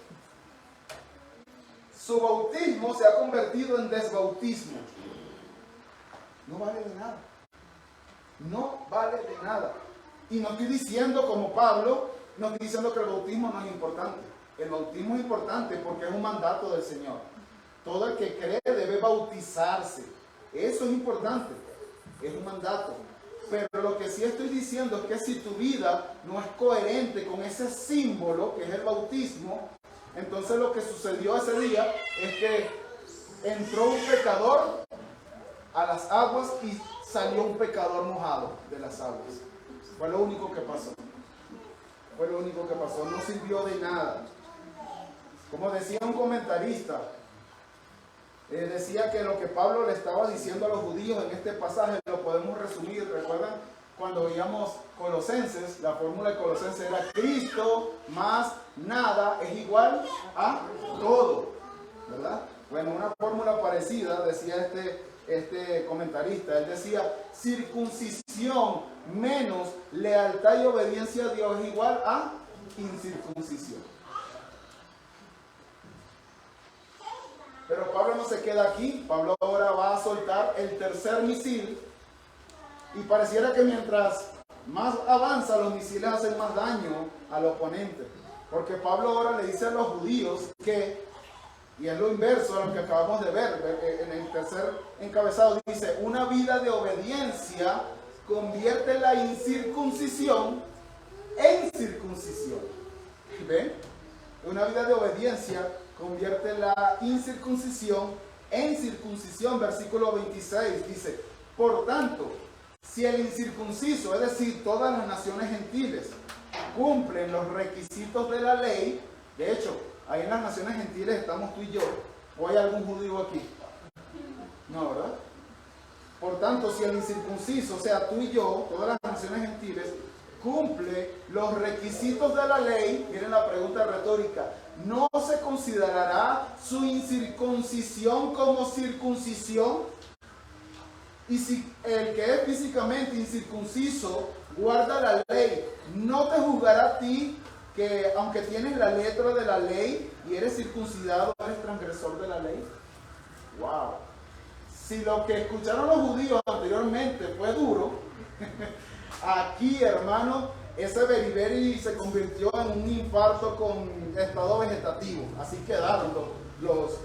Su bautismo se ha convertido en desbautismo. no vale de nada. No vale de nada. Y no estoy diciendo como Pablo, no estoy diciendo que el bautismo no es importante. El bautismo es importante porque es un mandato del Señor. Todo el que cree debe bautizarse. Eso es importante. Es un mandato. Pero lo que sí estoy diciendo es que si tu vida no es coherente con ese símbolo que es el bautismo, entonces lo que sucedió ese día es que entró un pecador a las aguas y salió un pecador mojado de las aguas. Fue lo único que pasó. Fue lo único que pasó. No sirvió de nada. Como decía un comentarista, decía que lo que Pablo le estaba diciendo a los judíos en este pasaje lo podemos resumir. ¿Recuerdan? Cuando veíamos Colosenses, la fórmula de Colosenses era Cristo más nada es igual a todo, ¿verdad? Bueno, una fórmula parecida decía este comentarista. Él decía, circuncisión menos lealtad y obediencia a Dios es igual a incircuncisión. Pero Pablo no se queda aquí. Pablo ahora va a soltar el tercer misil. Y pareciera que mientras más avanza, los misiles hacen más daño al oponente. Porque Pablo ahora le dice a los judíos que, y es lo inverso a lo que acabamos de ver, en el tercer encabezado dice, una vida de obediencia convierte la incircuncisión en circuncisión. ¿Ven? Una vida de obediencia convierte la incircuncisión en circuncisión. Versículo 26 dice, por tanto, si el incircunciso, es decir, todas las naciones gentiles, cumplen los requisitos de la ley, de hecho, ahí en las naciones gentiles estamos tú y yo, ¿o hay algún judío aquí? No, ¿verdad? Por tanto, si el incircunciso, o sea, tú y yo, todas las naciones gentiles, cumple los requisitos de la ley, miren la pregunta retórica, ¿no se considerará su incircuncisión como circuncisión? Y si el que es físicamente incircunciso guarda la ley, ¿no te juzgará a ti que aunque tienes la letra de la ley y eres circuncidado, eres transgresor de la ley? ¡Wow! Si lo que escucharon los judíos anteriormente fue duro, aquí, hermano, ese beriberi se convirtió en un infarto con estado vegetativo. Así quedaron los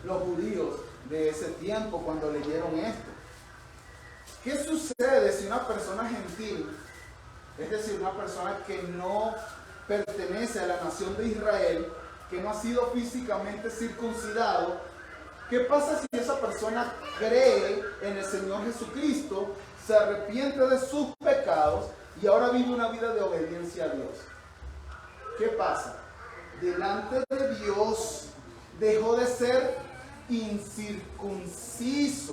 judíos de ese tiempo cuando leyeron esto. ¿Qué sucede si una persona gentil, es decir, una persona que no pertenece a la nación de Israel, que no ha sido físicamente circuncidado, qué pasa si esa persona cree en el Señor Jesucristo, se arrepiente de sus pecados y ahora vive una vida de obediencia a Dios? ¿Qué pasa? Delante de Dios dejó de ser incircunciso.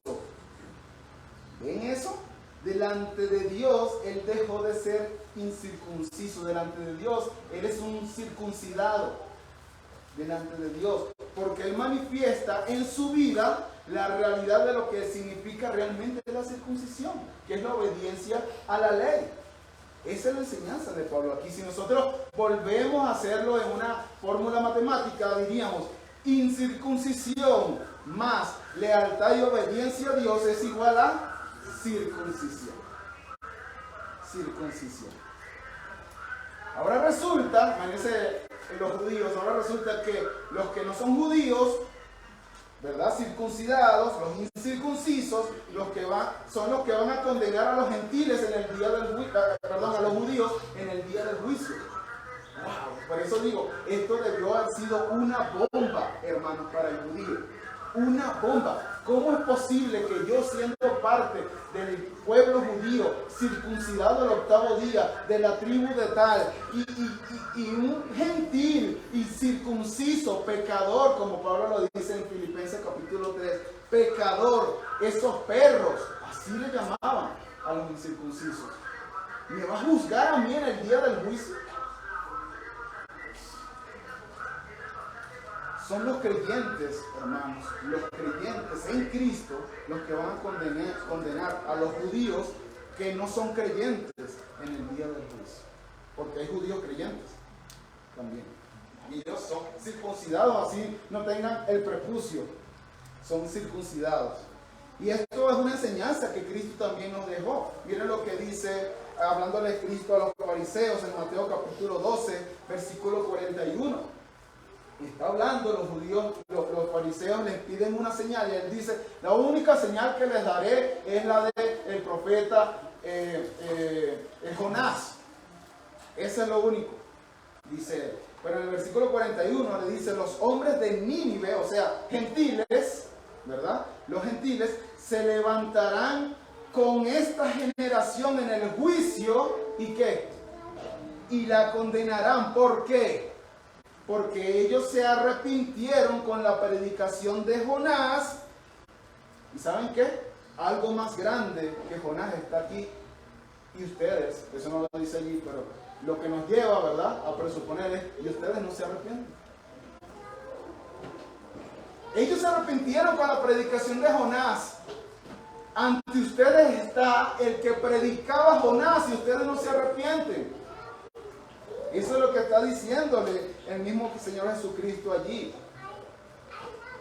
¿Ven eso? Delante de Dios él dejó de ser incircunciso. Delante de Dios él es un circuncidado. Delante de Dios, porque él manifiesta en su vida la realidad de lo que significa realmente la circuncisión, que es la obediencia a la ley. Esa es la enseñanza de Pablo aquí. Si nosotros volvemos a hacerlo en una fórmula matemática, diríamos incircuncisión más lealtad y obediencia a Dios es igual a circuncisión. Circuncisión. Ahora resulta, imagínense los judíos, ahora resulta que los que no son judíos, ¿verdad? Circuncidados, los incircuncisos, son los que van a condenar a los gentiles en el día del juicio, a los judíos en el día del juicio. Wow, por eso digo, esto debió haber sido una bomba, hermanos, para el judío. Una bomba. ¿Cómo es posible que yo, siendo parte del pueblo judío, circuncidado el 8º día, de la tribu de tal, y un gentil y circunciso, pecador, como Pablo lo dice en Filipenses capítulo 3, pecador, esos perros, así le llamaban a los incircuncisos, ¿me va a juzgar a mí en el día del juicio? Son los creyentes, hermanos, los creyentes en Cristo, los que van a condenar a los judíos que no son creyentes en el día del juicio. Porque hay judíos creyentes también. Y ellos son circuncidados, así no tengan el prepucio. Son circuncidados. Y esto es una enseñanza que Cristo también nos dejó. Miren lo que dice, hablándole Cristo a los fariseos en Mateo capítulo 12, versículo 41. Está hablando los judíos, los fariseos les piden una señal y él dice, la única señal que les daré es la del profeta Jonás. Ese es lo único, dice él. Pero en el versículo 41 le dice, los hombres de Nínive, o sea, gentiles, ¿verdad? Los gentiles se levantarán con esta generación en el juicio, ¿y qué? Y la condenarán. ¿Por qué? Porque ellos se arrepintieron con la predicación de Jonás. ¿Y saben qué? Algo más grande que Jonás está aquí. Y ustedes, eso no lo dice allí, pero lo que nos lleva, ¿verdad?, a presuponer es, y ustedes no se arrepienten. Ellos se arrepintieron con la predicación de Jonás. Ante ustedes está el que predicaba Jonás y ustedes no se arrepienten. Eso es lo que está diciéndole el mismo Señor Jesucristo allí.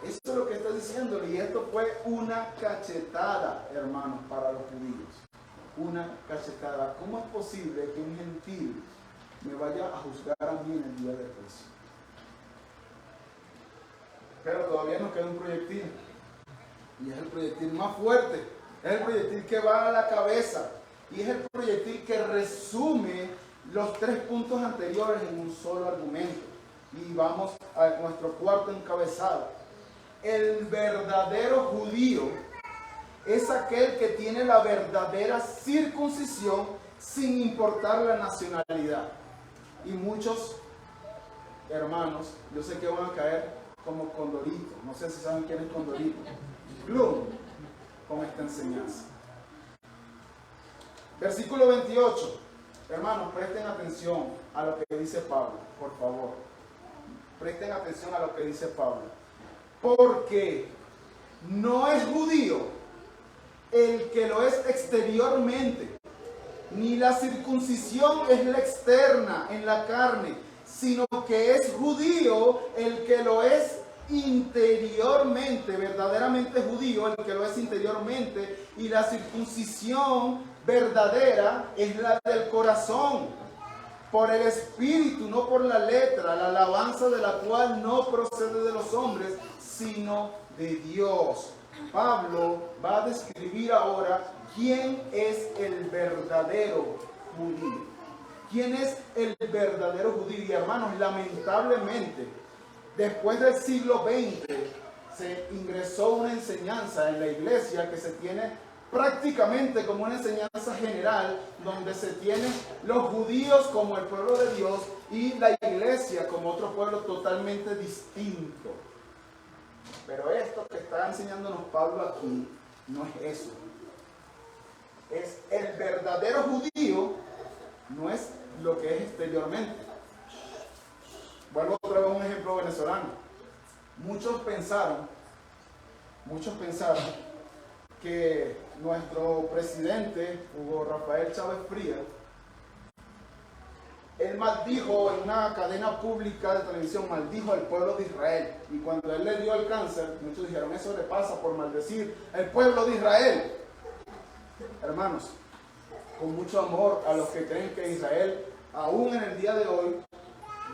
Eso es lo que está diciéndole. Y esto fue una cachetada, hermanos, para los judíos. Una cachetada. ¿Cómo es posible que un gentil me vaya a juzgar a mí en el día del juicio? Pero todavía nos queda un proyectil. Y es el proyectil más fuerte. Es el proyectil que va a la cabeza. Y es el proyectil que resume los 3 puntos anteriores en un solo argumento. Y vamos a nuestro cuarto encabezado. El verdadero judío es aquel que tiene la verdadera circuncisión sin importar la nacionalidad. Y muchos hermanos, yo sé que van a caer como Condorito. No sé si saben quién es Condorito. Bloom, con esta enseñanza. Versículo 28. Hermanos, presten atención a lo que dice Pablo, por favor. Presten atención a lo que dice Pablo. Porque no es judío el que lo es exteriormente, ni la circuncisión es la externa en la carne, sino que es judío el que lo es interiormente, verdaderamente judío el que lo es interiormente, y la circuncisión verdadera es la del corazón, por el espíritu, no por la letra, la alabanza de la cual no procede de los hombres, sino de Dios. Pablo va a describir ahora quién es el verdadero judío. ¿Quién es el verdadero judío? Y hermanos, lamentablemente, después del siglo XX, se ingresó una enseñanza en la iglesia que se tiene prácticamente como una enseñanza general, donde se tienen los judíos como el pueblo de Dios y la iglesia como otro pueblo totalmente distinto. Pero esto que está enseñándonos Pablo aquí no es eso. Es el verdadero judío, no es lo que es exteriormente. Vuelvo otra vez a un ejemplo venezolano. Muchos pensaron que nuestro presidente, Hugo Rafael Chávez Frías, él maldijo en una cadena pública de televisión, maldijo al pueblo de Israel. Y cuando él le dio el cáncer, muchos dijeron, eso le pasa por maldecir el pueblo de Israel. Hermanos, con mucho amor a los que creen que Israel, aún en el día de hoy,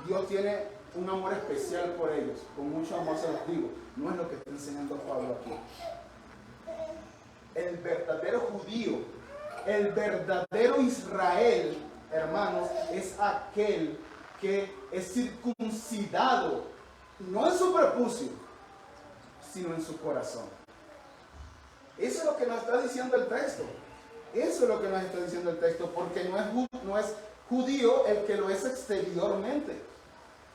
Dios tiene un amor especial por ellos. Con mucho amor se los digo. No es lo que está enseñando Pablo aquí. El verdadero judío, el verdadero Israel, hermanos, es aquel que es circuncidado, no en su prepucio, sino en su corazón. Eso es lo que nos está diciendo el texto. Eso es lo que nos está diciendo el texto, porque no es judío el que lo es exteriormente,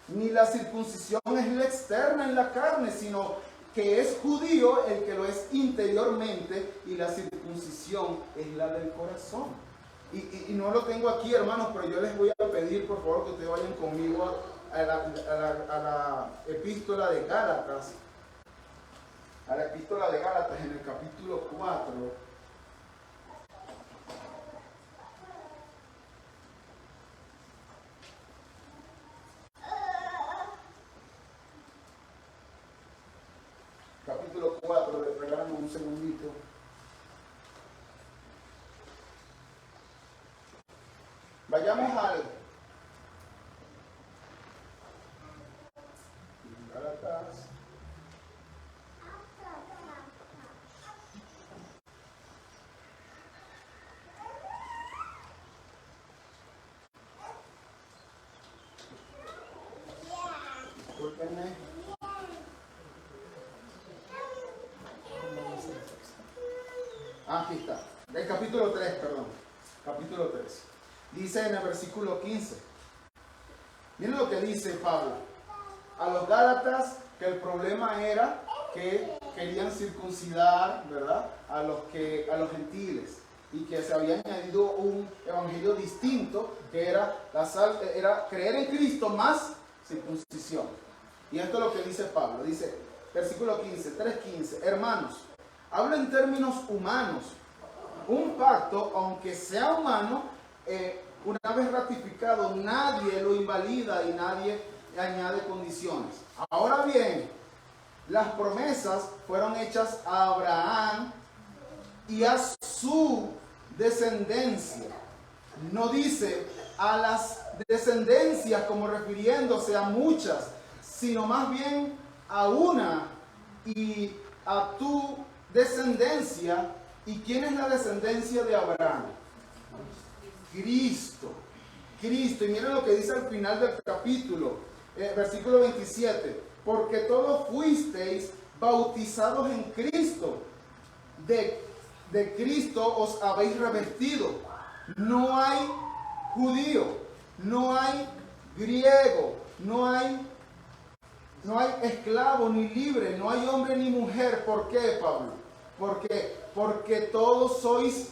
ni la circuncisión es la externa en la carne, sino que es judío el que lo es interiormente, y la circuncisión es la del corazón. Y no lo tengo aquí, hermanos, pero yo les voy a pedir, por favor, que ustedes vayan conmigo a la epístola de Gálatas. A la epístola de Gálatas en el capítulo 4. Capítulo 4, regálame un segundito. Vayamos al Gálatas. Discúlpenme. Aquí está. El capítulo 3, perdón. Capítulo 3. Dice en el versículo 15. Miren lo que dice Pablo. A los Gálatas que el problema era que querían circuncidar, ¿verdad? A los gentiles. Y que se había añadido un evangelio distinto que era creer en Cristo más circuncisión. Y esto es lo que dice Pablo. Dice, versículo 15, 3:15. Hermanos, hablo en términos humanos. Un pacto, aunque sea humano, una vez ratificado, nadie lo invalida y nadie añade condiciones. Ahora bien, las promesas fueron hechas a Abraham y a su descendencia. No dice a las descendencias como refiriéndose a muchas, sino más bien a una y a tu descendencia. ¿Y quién es la descendencia de Abraham? Cristo. Cristo. Y miren lo que dice al final del capítulo, versículo 27. Porque todos fuisteis bautizados en Cristo. De Cristo os habéis revestido. No hay judío, no hay griego, no hay esclavo ni libre, no hay hombre ni mujer. ¿Por qué, Pablo? Porque todos sois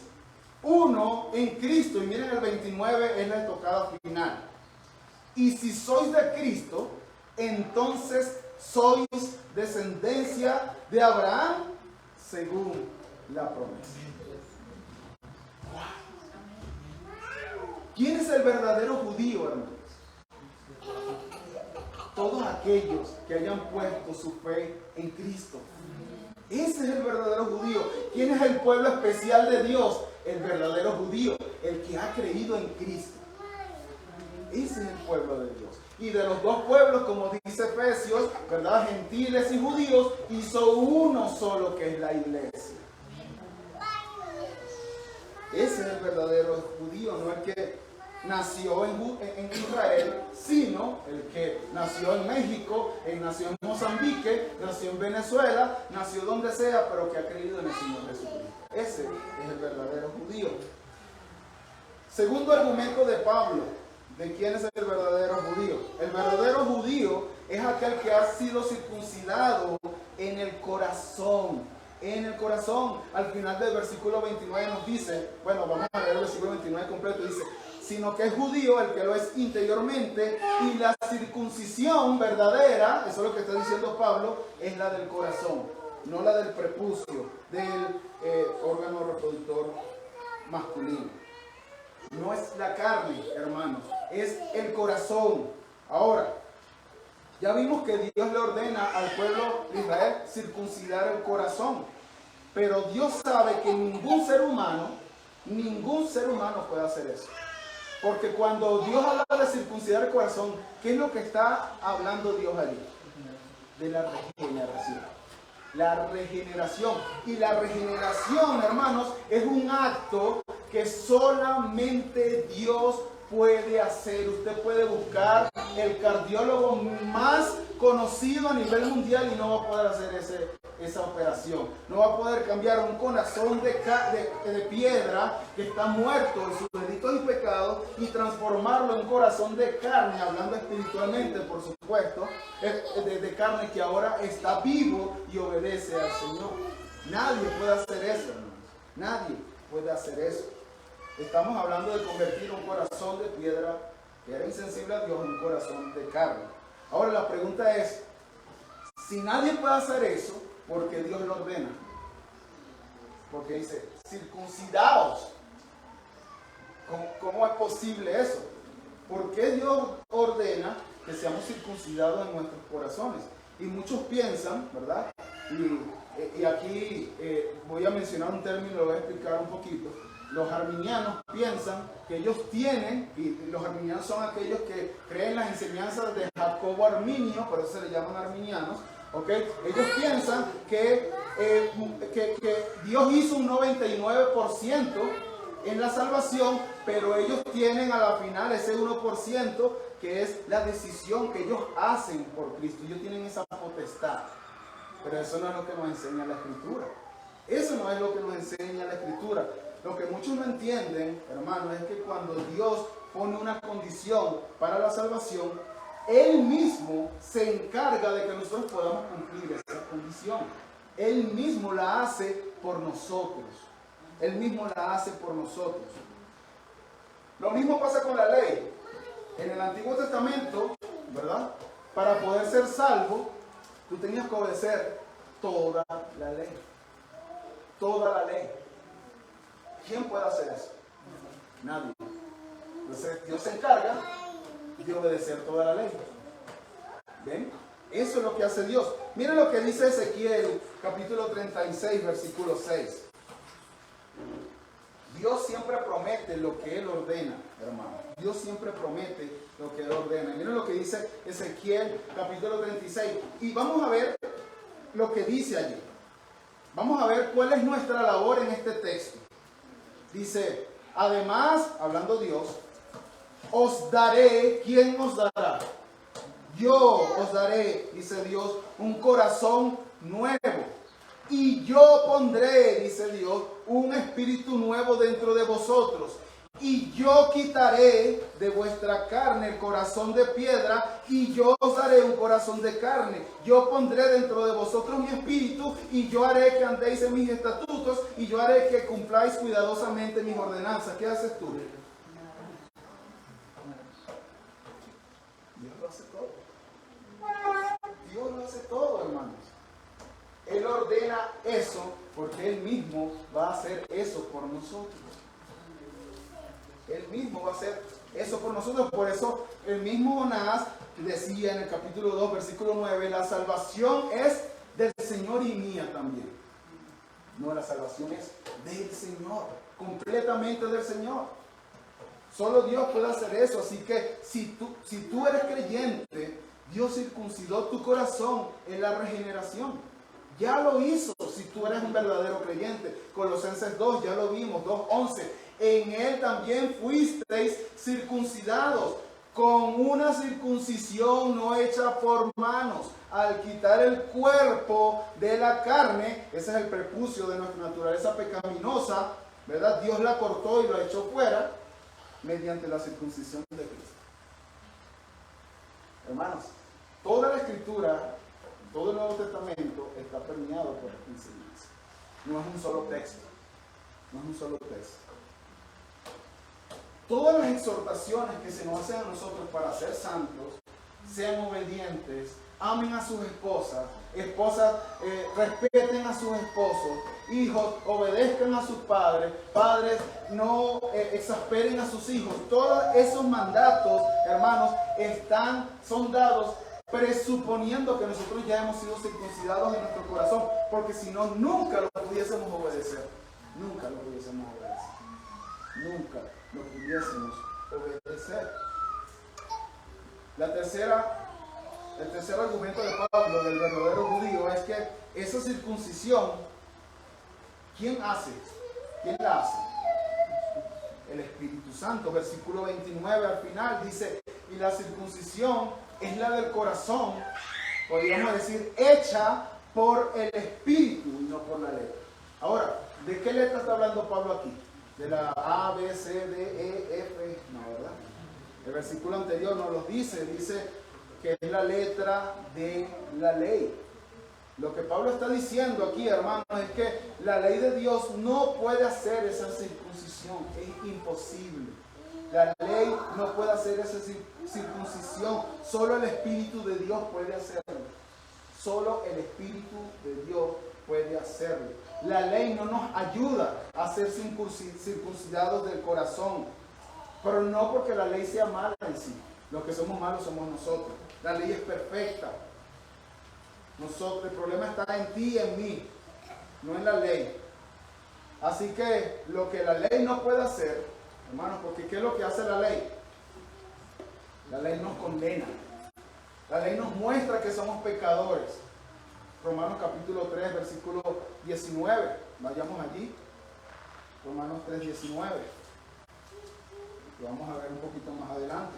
uno en Cristo. Y miren el 29, es la estocada final. Y si sois de Cristo, entonces sois descendencia de Abraham según la promesa. ¿Quién es el verdadero judío, hermanos? Todos aquellos que hayan puesto su fe en Cristo. Ese es el verdadero judío. ¿Quién es el pueblo especial de Dios? El verdadero judío, el que ha creído en Cristo. Ese es el pueblo de Dios. Y de los dos pueblos, como dice Efesios, ¿verdad? Gentiles y judíos, hizo uno solo, que es la iglesia. Ese es el verdadero judío, no el que nació en Israel, sino el que nació en México, nació en Mozambique, nació en Venezuela, nació donde sea, pero que ha creído en el Señor Jesucristo. Ese es el verdadero judío. Segundo argumento de Pablo, ¿de quién es el verdadero judío? El verdadero judío es aquel que ha sido circuncidado en el corazón. En el corazón. Al final del versículo 29 nos dice, bueno, vamos a leer el versículo 29 completo, dice, sino que es judío el que lo es interiormente, y la circuncisión verdadera, eso es lo que está diciendo Pablo, es la del corazón, no la del prepucio, del órgano reproductor masculino. No es la carne, hermanos, es el corazón. Ahora, ya vimos que Dios le ordena al pueblo de Israel circuncidar el corazón. Pero Dios sabe que ningún ser humano puede hacer eso. Porque cuando Dios habla de circuncidar el corazón, ¿qué es lo que está hablando Dios allí? De la regeneración. La regeneración. Y la regeneración, hermanos, es un acto que solamente Dios puede hacer. Usted puede buscar el cardiólogo más conocido a nivel mundial y no va a poder hacer esa operación. No va a poder cambiar un corazón de piedra que está muerto en sus delitos y pecados y transformarlo en un corazón de carne, hablando espiritualmente, por supuesto, de carne que ahora está vivo y obedece al Señor. Nadie puede hacer eso, hermanos. Nadie puede hacer eso. Estamos hablando de convertir un corazón de piedra que era insensible a Dios en un corazón de carne. Ahora la pregunta es, si nadie puede hacer eso, ¿por qué Dios lo ordena? Porque dice, circuncidaos. ¿Cómo es posible eso? ¿Por qué Dios ordena que seamos circuncidados en nuestros corazones? Y muchos piensan, ¿verdad? Y aquí voy a mencionar un término, lo voy a explicar un poquito. Los arminianos piensan que ellos tienen, y los arminianos son aquellos que creen las enseñanzas de Jacobo Arminio, por eso se le llaman arminianos, ¿ok? Ellos piensan que Dios hizo un 99% en la salvación, pero ellos tienen a la final ese 1% que es la decisión que ellos hacen por Cristo. Ellos tienen esa potestad, pero eso no es lo que nos enseña la Escritura. Eso no es lo que nos enseña la Escritura. Lo que muchos no entienden, hermanos, es que cuando Dios pone una condición para la salvación, Él mismo se encarga de que nosotros podamos cumplir esa condición. Él mismo la hace por nosotros. Él mismo la hace por nosotros. Lo mismo pasa con la ley. En el Antiguo Testamento, ¿verdad? Para poder ser salvo, tú tenías que obedecer toda la ley. Toda la ley. ¿Quién puede hacer eso? Nadie. Entonces Dios se encarga de obedecer toda la ley. ¿Ven? Eso es lo que hace Dios. Miren lo que dice Ezequiel, capítulo 36, versículo 6. Dios siempre promete lo que Él ordena, hermano. Dios siempre promete lo que Él ordena. Miren lo que dice Ezequiel, capítulo 36. Y vamos a ver lo que dice allí. Vamos a ver cuál es nuestra labor en este texto. Dice, además, hablando Dios, os daré, ¿quién os dará? Yo os daré, dice Dios, un corazón nuevo. Y yo pondré, dice Dios, un espíritu nuevo dentro de vosotros. Y yo quitaré de vuestra carne el corazón de piedra, y yo os daré un corazón de carne. Yo pondré dentro de vosotros mi espíritu, y yo haré que andéis en mis estatutos, y yo haré que cumpláis cuidadosamente mis ordenanzas. ¿Qué haces tú? Dios lo hace todo. Dios lo hace todo, hermanos. Él ordena eso porque Él mismo va a hacer eso por nosotros. Él mismo va a hacer eso por nosotros. Por eso el mismo Jonás decía en el capítulo 2, versículo 9, la salvación es del Señor y mía también. No, la salvación es del Señor, completamente del Señor. Solo Dios puede hacer eso. Así que si tú eres creyente, Dios circuncidó tu corazón en la regeneración. Ya lo hizo si tú eres un verdadero creyente. Colosenses 2, ya lo vimos, 2:11. En Él también fuisteis circuncidados con una circuncisión no hecha por manos, al quitar el cuerpo de la carne. Ese es el prepucio de nuestra naturaleza pecaminosa, ¿verdad? Dios la cortó y la echó fuera mediante la circuncisión de Cristo. Hermanos, toda la Escritura, todo el Nuevo Testamento está permeado por esta enseñanza. No es un solo texto. No es un solo texto. Todas las exhortaciones que se nos hacen a nosotros para ser santos, sean obedientes, amen a sus esposas, respeten a sus esposos, hijos, obedezcan a sus padres, padres, no exasperen a sus hijos. Todos esos mandatos, hermanos, son dados presuponiendo que nosotros ya hemos sido circuncidados en nuestro corazón, porque si no, nunca lo pudiésemos obedecer. Nunca lo pudiésemos obedecer. Nunca lo pudiésemos obedecer. El tercer argumento de Pablo del verdadero judío es que esa circuncisión, ¿quién hace? ¿Quién la hace? El Espíritu Santo. Versículo 29 al final dice, y la circuncisión es la del corazón, podríamos decir, hecha por el Espíritu y no por la letra. Ahora, ¿de qué letra está hablando Pablo aquí? ¿De la A, B, C, D, E, F? No, ¿verdad? El versículo anterior nos lo dice que es la letra de la ley. Lo que Pablo está diciendo aquí, hermanos, es que la ley de Dios no puede hacer esa circuncisión, es imposible. La ley no puede hacer esa circuncisión, solo el Espíritu de Dios puede hacerlo. Solo el Espíritu de Dios puede hacerlo. La ley no nos ayuda a ser circuncidados del corazón, pero no porque la ley sea mala en sí. Los que somos malos somos nosotros. La ley es perfecta. El problema está en ti y en mí, no en la ley. Así que lo que la ley no puede hacer, hermanos, porque ¿qué es lo que hace la ley? La ley nos condena. La ley nos muestra que somos pecadores. Romanos capítulo 3, versículo 19. Vayamos allí. Romanos 3, 19. Lo vamos a ver un poquito más adelante.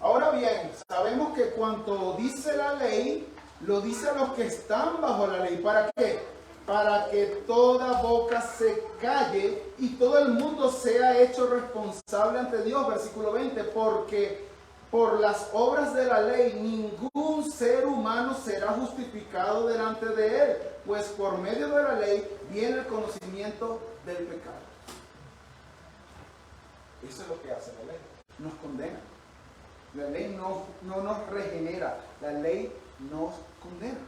Ahora bien, sabemos que cuanto dice la ley, lo dice a los que están bajo la ley. ¿Para qué? Para que toda boca se calle y todo el mundo sea hecho responsable ante Dios. Versículo 20, porque por las obras de la ley ningún ser humano será justificado delante de él, pues por medio de la ley viene el conocimiento del pecado. Eso es lo que hace la ley, nos condena. La ley no nos regenera, la ley nos condena.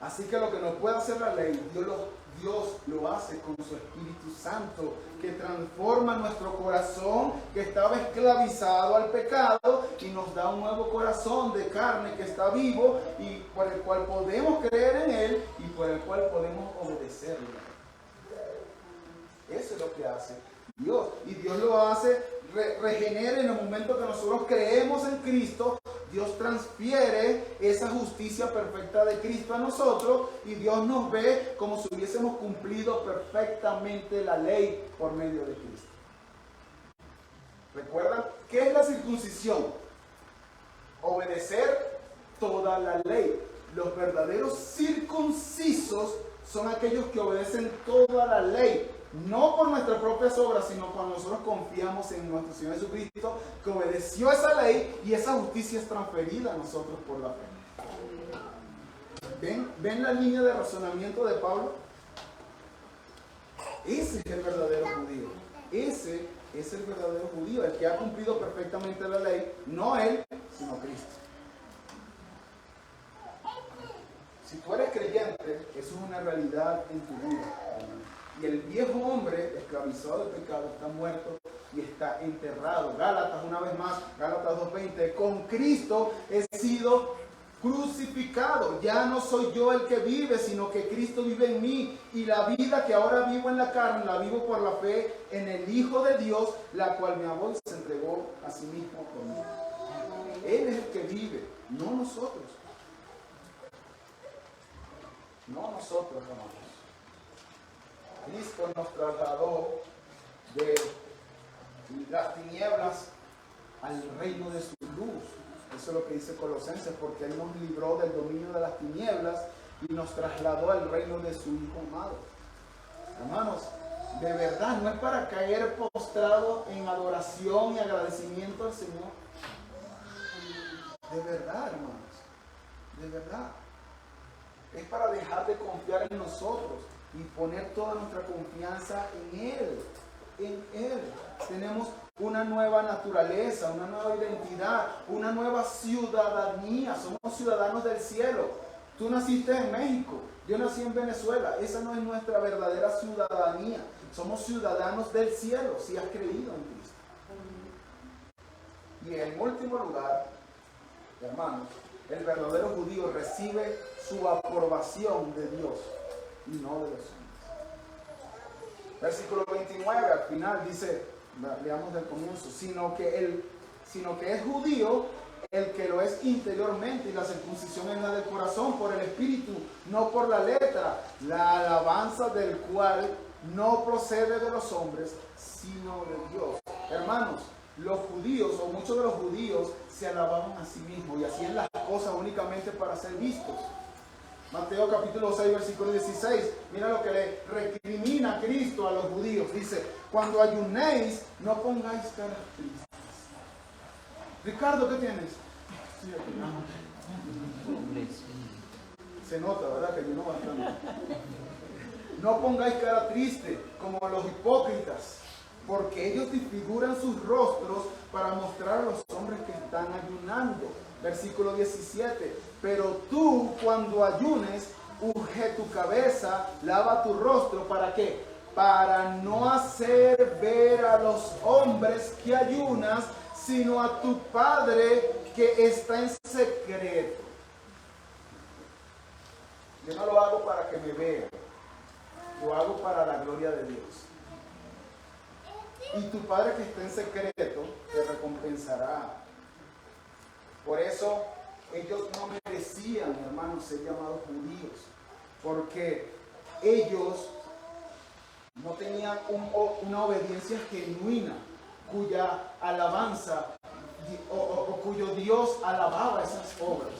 Así que lo que no puede hacer la ley, Dios lo hace con su Espíritu Santo, que transforma nuestro corazón que estaba esclavizado al pecado y nos da un nuevo corazón de carne que está vivo y por el cual podemos creer en Él y por el cual podemos obedecerle. Eso es lo que hace Dios. Y Dios lo hace, regenera en el momento que nosotros creemos en Cristo. Dios transfiere esa justicia perfecta de Cristo a nosotros y Dios nos ve como si hubiésemos cumplido perfectamente la ley por medio de Cristo. ¿Recuerdan? ¿Qué es la circuncisión? Obedecer toda la ley. Los verdaderos circuncisos son aquellos que obedecen toda la ley. No por nuestras propias obras, sino cuando nosotros confiamos en nuestro Señor Jesucristo, que obedeció esa ley y esa justicia es transferida a nosotros por la fe. ¿Ven la línea de razonamiento de Pablo? Ese es el verdadero judío. Ese es el verdadero judío, el que ha cumplido perfectamente la ley, no él, sino Cristo. Si tú eres creyente, eso es una realidad en tu vida. Y el viejo hombre esclavizado del pecado está muerto y está enterrado. Gálatas, una vez más, Gálatas 2:20, con Cristo he sido crucificado. Ya no soy yo el que vive, sino que Cristo vive en mí. Y la vida que ahora vivo en la carne, la vivo por la fe en el Hijo de Dios, la cual me amó y se entregó a sí mismo por mí. Él es el que vive, no nosotros. No nosotros, hermanos. Cristo nos trasladó de las tinieblas al reino de su luz. Eso es lo que dice Colosenses, porque Él nos libró del dominio de las tinieblas y nos trasladó al reino de su Hijo amado. Hermanos, de verdad, no es para caer postrado en adoración y agradecimiento al Señor. De verdad, hermanos, de verdad. Es para dejar de confiar en nosotros y poner toda nuestra confianza en Él. En Él. Tenemos una nueva naturaleza, una nueva identidad, una nueva ciudadanía. Somos ciudadanos del cielo. Tú naciste en México, yo nací en Venezuela. Esa no es nuestra verdadera ciudadanía. Somos ciudadanos del cielo si has creído en Cristo. Y en último lugar, hermanos, el verdadero judío recibe su aprobación de Dios y no de los hombres. Versículo 29 al final dice, leamos del comienzo, sino que es judío el que lo es interiormente, y la circuncisión es la del corazón, por el espíritu, no por la letra, la alabanza del cual no procede de los hombres, sino de Dios. Hermanos, los judíos, o muchos de los judíos, se alababan a sí mismos y hacían las cosas únicamente para ser vistos. Mateo capítulo 6, versículo 16. Mira lo que le recrimina Cristo a los judíos. Dice, cuando ayunéis, no pongáis caras tristes. Ricardo, ¿qué tienes? Sí, aquí. Se nota, ¿verdad? Que ayunó bastante. No pongáis cara triste, como los hipócritas, porque ellos disfiguran sus rostros para mostrar a los hombres que están ayunando. Versículo 17. Pero tú, cuando ayunes, unge tu cabeza, lava tu rostro. ¿Para qué? Para no hacer ver a los hombres que ayunas, sino a tu Padre que está en secreto. Yo no lo hago para que me vea. Lo hago para la gloria de Dios. Y tu Padre que está en secreto te recompensará. Por eso ellos no merecían, hermanos, ser llamados judíos, porque ellos no tenían una obediencia genuina, cuya alabanza o cuyo Dios alababa esas obras.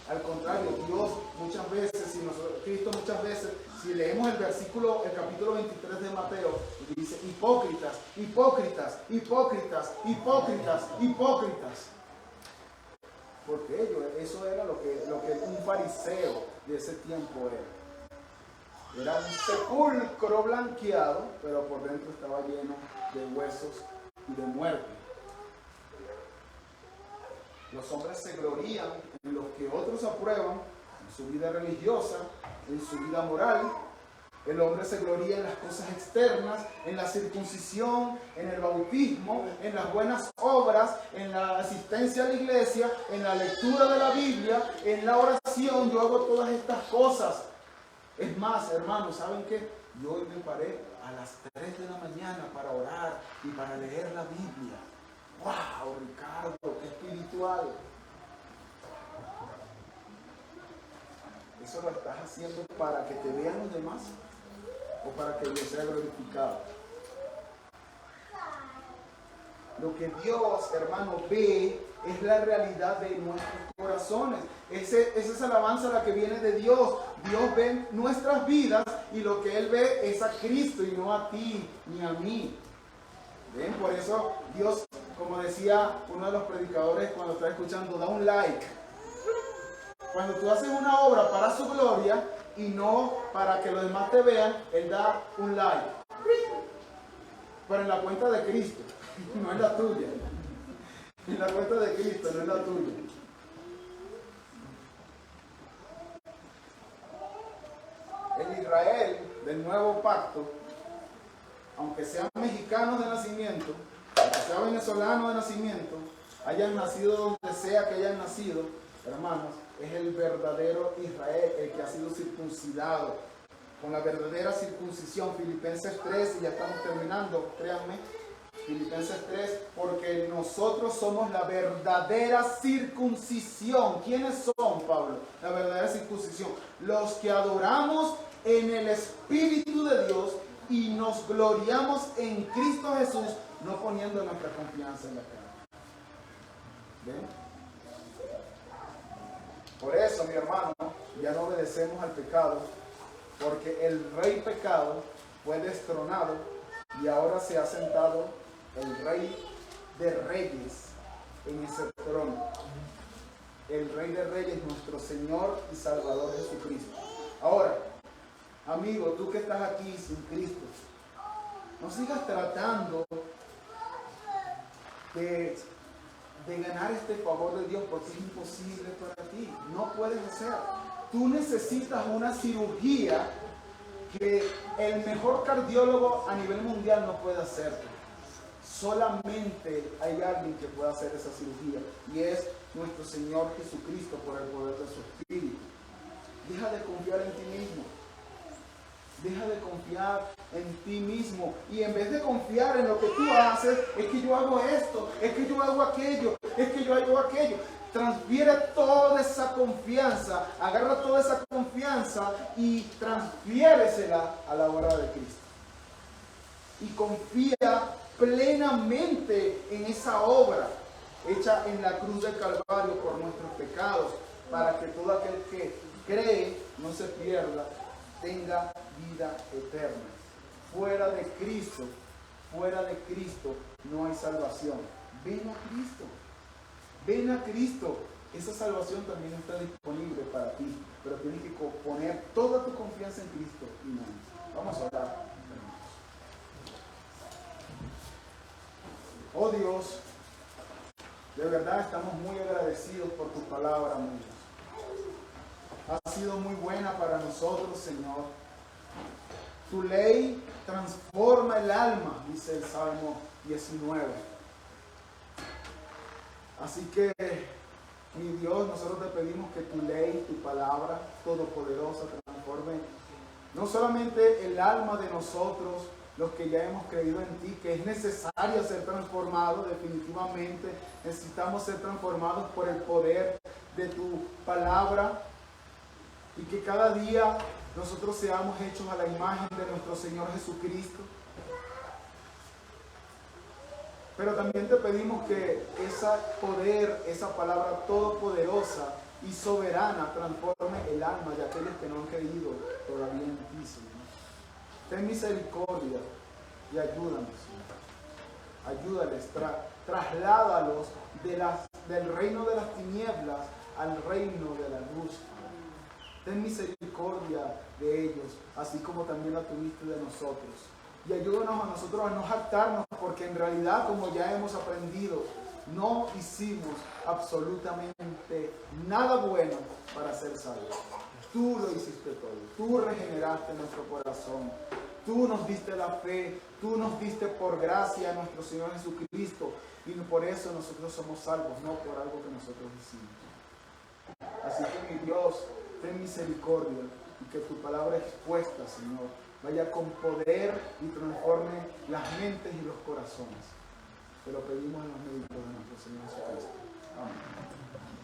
Al contrario, Dios muchas veces, Cristo muchas veces, si leemos el capítulo 23 de Mateo, dice: hipócritas, hipócritas, hipócritas, hipócritas, hipócritas. Porque eso era lo que un fariseo de ese tiempo era. Era un sepulcro blanqueado, pero por dentro estaba lleno de huesos y de muerte. Los hombres se glorían en lo que otros aprueban, en su vida religiosa, en su vida moral. El hombre se gloría en las cosas externas, en la circuncisión, en el bautismo, en las buenas obras, en la asistencia a la iglesia, en la lectura de la Biblia, en la oración. Yo hago todas estas cosas. Es más, hermanos, ¿saben qué? Yo hoy me paré a las 3 de la mañana para orar y para leer la Biblia. ¡Wow, Ricardo! ¡Qué espiritual! ¿Eso lo estás haciendo para que te vean los demás o para que Dios sea glorificado? Lo que Dios, hermano, ve es la realidad de nuestros corazones. Esa es alabanza la que viene de Dios. Dios ve nuestras vidas y lo que Él ve es a Cristo y no a ti ni a mí. ¿Ven? Por eso Dios, como decía uno de los predicadores cuando estaba escuchando, da un like. Cuando tú haces una obra para su gloria y no para que los demás te vean, Él da un like. Pero en la cuenta de Cristo, no es la tuya. En la cuenta de Cristo, no es la tuya. El Israel del nuevo pacto, aunque sean mexicanos de nacimiento, aunque sean venezolanos de nacimiento, hayan nacido donde sea que hayan nacido, hermanos, es el verdadero Israel, el que ha sido circuncidado con la verdadera circuncisión. Filipenses 3, y ya estamos terminando, créanme. Filipenses 3, porque nosotros somos la verdadera circuncisión. ¿Quiénes son, Pablo? La verdadera circuncisión. Los que adoramos en el Espíritu de Dios y nos gloriamos en Cristo Jesús, no poniendo nuestra confianza en la carne. ¿Ven? Por eso, mi hermano, ya no obedecemos al pecado, porque el rey pecado fue destronado y ahora se ha sentado el Rey de Reyes en ese trono. El Rey de Reyes, nuestro Señor y Salvador Jesucristo. Ahora, amigo, tú que estás aquí sin Cristo, no sigas tratando de ganar este favor de Dios, porque es imposible para ti. No puedes hacer. Tú necesitas una cirugía que el mejor cardiólogo a nivel mundial no puede hacerte. Solamente hay alguien que pueda hacer esa cirugía, y es nuestro Señor Jesucristo, por el poder de su Espíritu. Deja de confiar en ti mismo. Deja de confiar en ti mismo. Y en vez de confiar en lo que tú haces, es que yo hago esto, es que yo hago aquello, es que yo hago aquello. Transfiere toda esa confianza, agarra toda esa confianza y transfiéresela a la obra de Cristo. Y confía plenamente en esa obra hecha en la cruz del Calvario por nuestros pecados, para que todo aquel que cree no se pierda, tenga vida eterna. Fuera de Cristo no hay salvación. Ven a Cristo, ven a Cristo. Esa salvación también está disponible para ti, pero tienes que poner toda tu confianza en Cristo y no. Vamos a orar. Oh Dios, de verdad estamos muy agradecidos por tu palabra, amigos. Ha sido muy buena para nosotros, Señor. Tu ley transforma el alma, dice el Salmo 19. Así que, mi Dios, nosotros te pedimos que tu ley, tu palabra todopoderosa, transforme No solamente el alma de nosotros, los que ya hemos creído en ti, que es necesario ser transformados, definitivamente necesitamos ser transformados por el poder de tu palabra, y que cada día nosotros seamos hechos a la imagen de nuestro Señor Jesucristo. Pero también te pedimos que ese poder, esa palabra todopoderosa y soberana transforme el alma de aquellos que no han creído todavía en ti, Señor. Ten misericordia y ayúdanos, Señor. Ayúdales, trasládalos del reino de las tinieblas al reino de la luz. Ten misericordia de ellos, así como también la tuviste de nosotros. Y ayúdanos a nosotros a no jactarnos, porque en realidad, como ya hemos aprendido, no hicimos absolutamente nada bueno para ser salvos. Tú lo hiciste todo. Tú regeneraste nuestro corazón. Tú nos diste la fe. Tú nos diste por gracia a nuestro Señor Jesucristo. Y por eso nosotros somos salvos, no por algo que nosotros hicimos. Así que, mi Dios, ten misericordia y que tu palabra expuesta, Señor, vaya con poder y transforme las mentes y los corazones. Te lo pedimos en los méritos de nuestro Señor Jesucristo. Amén.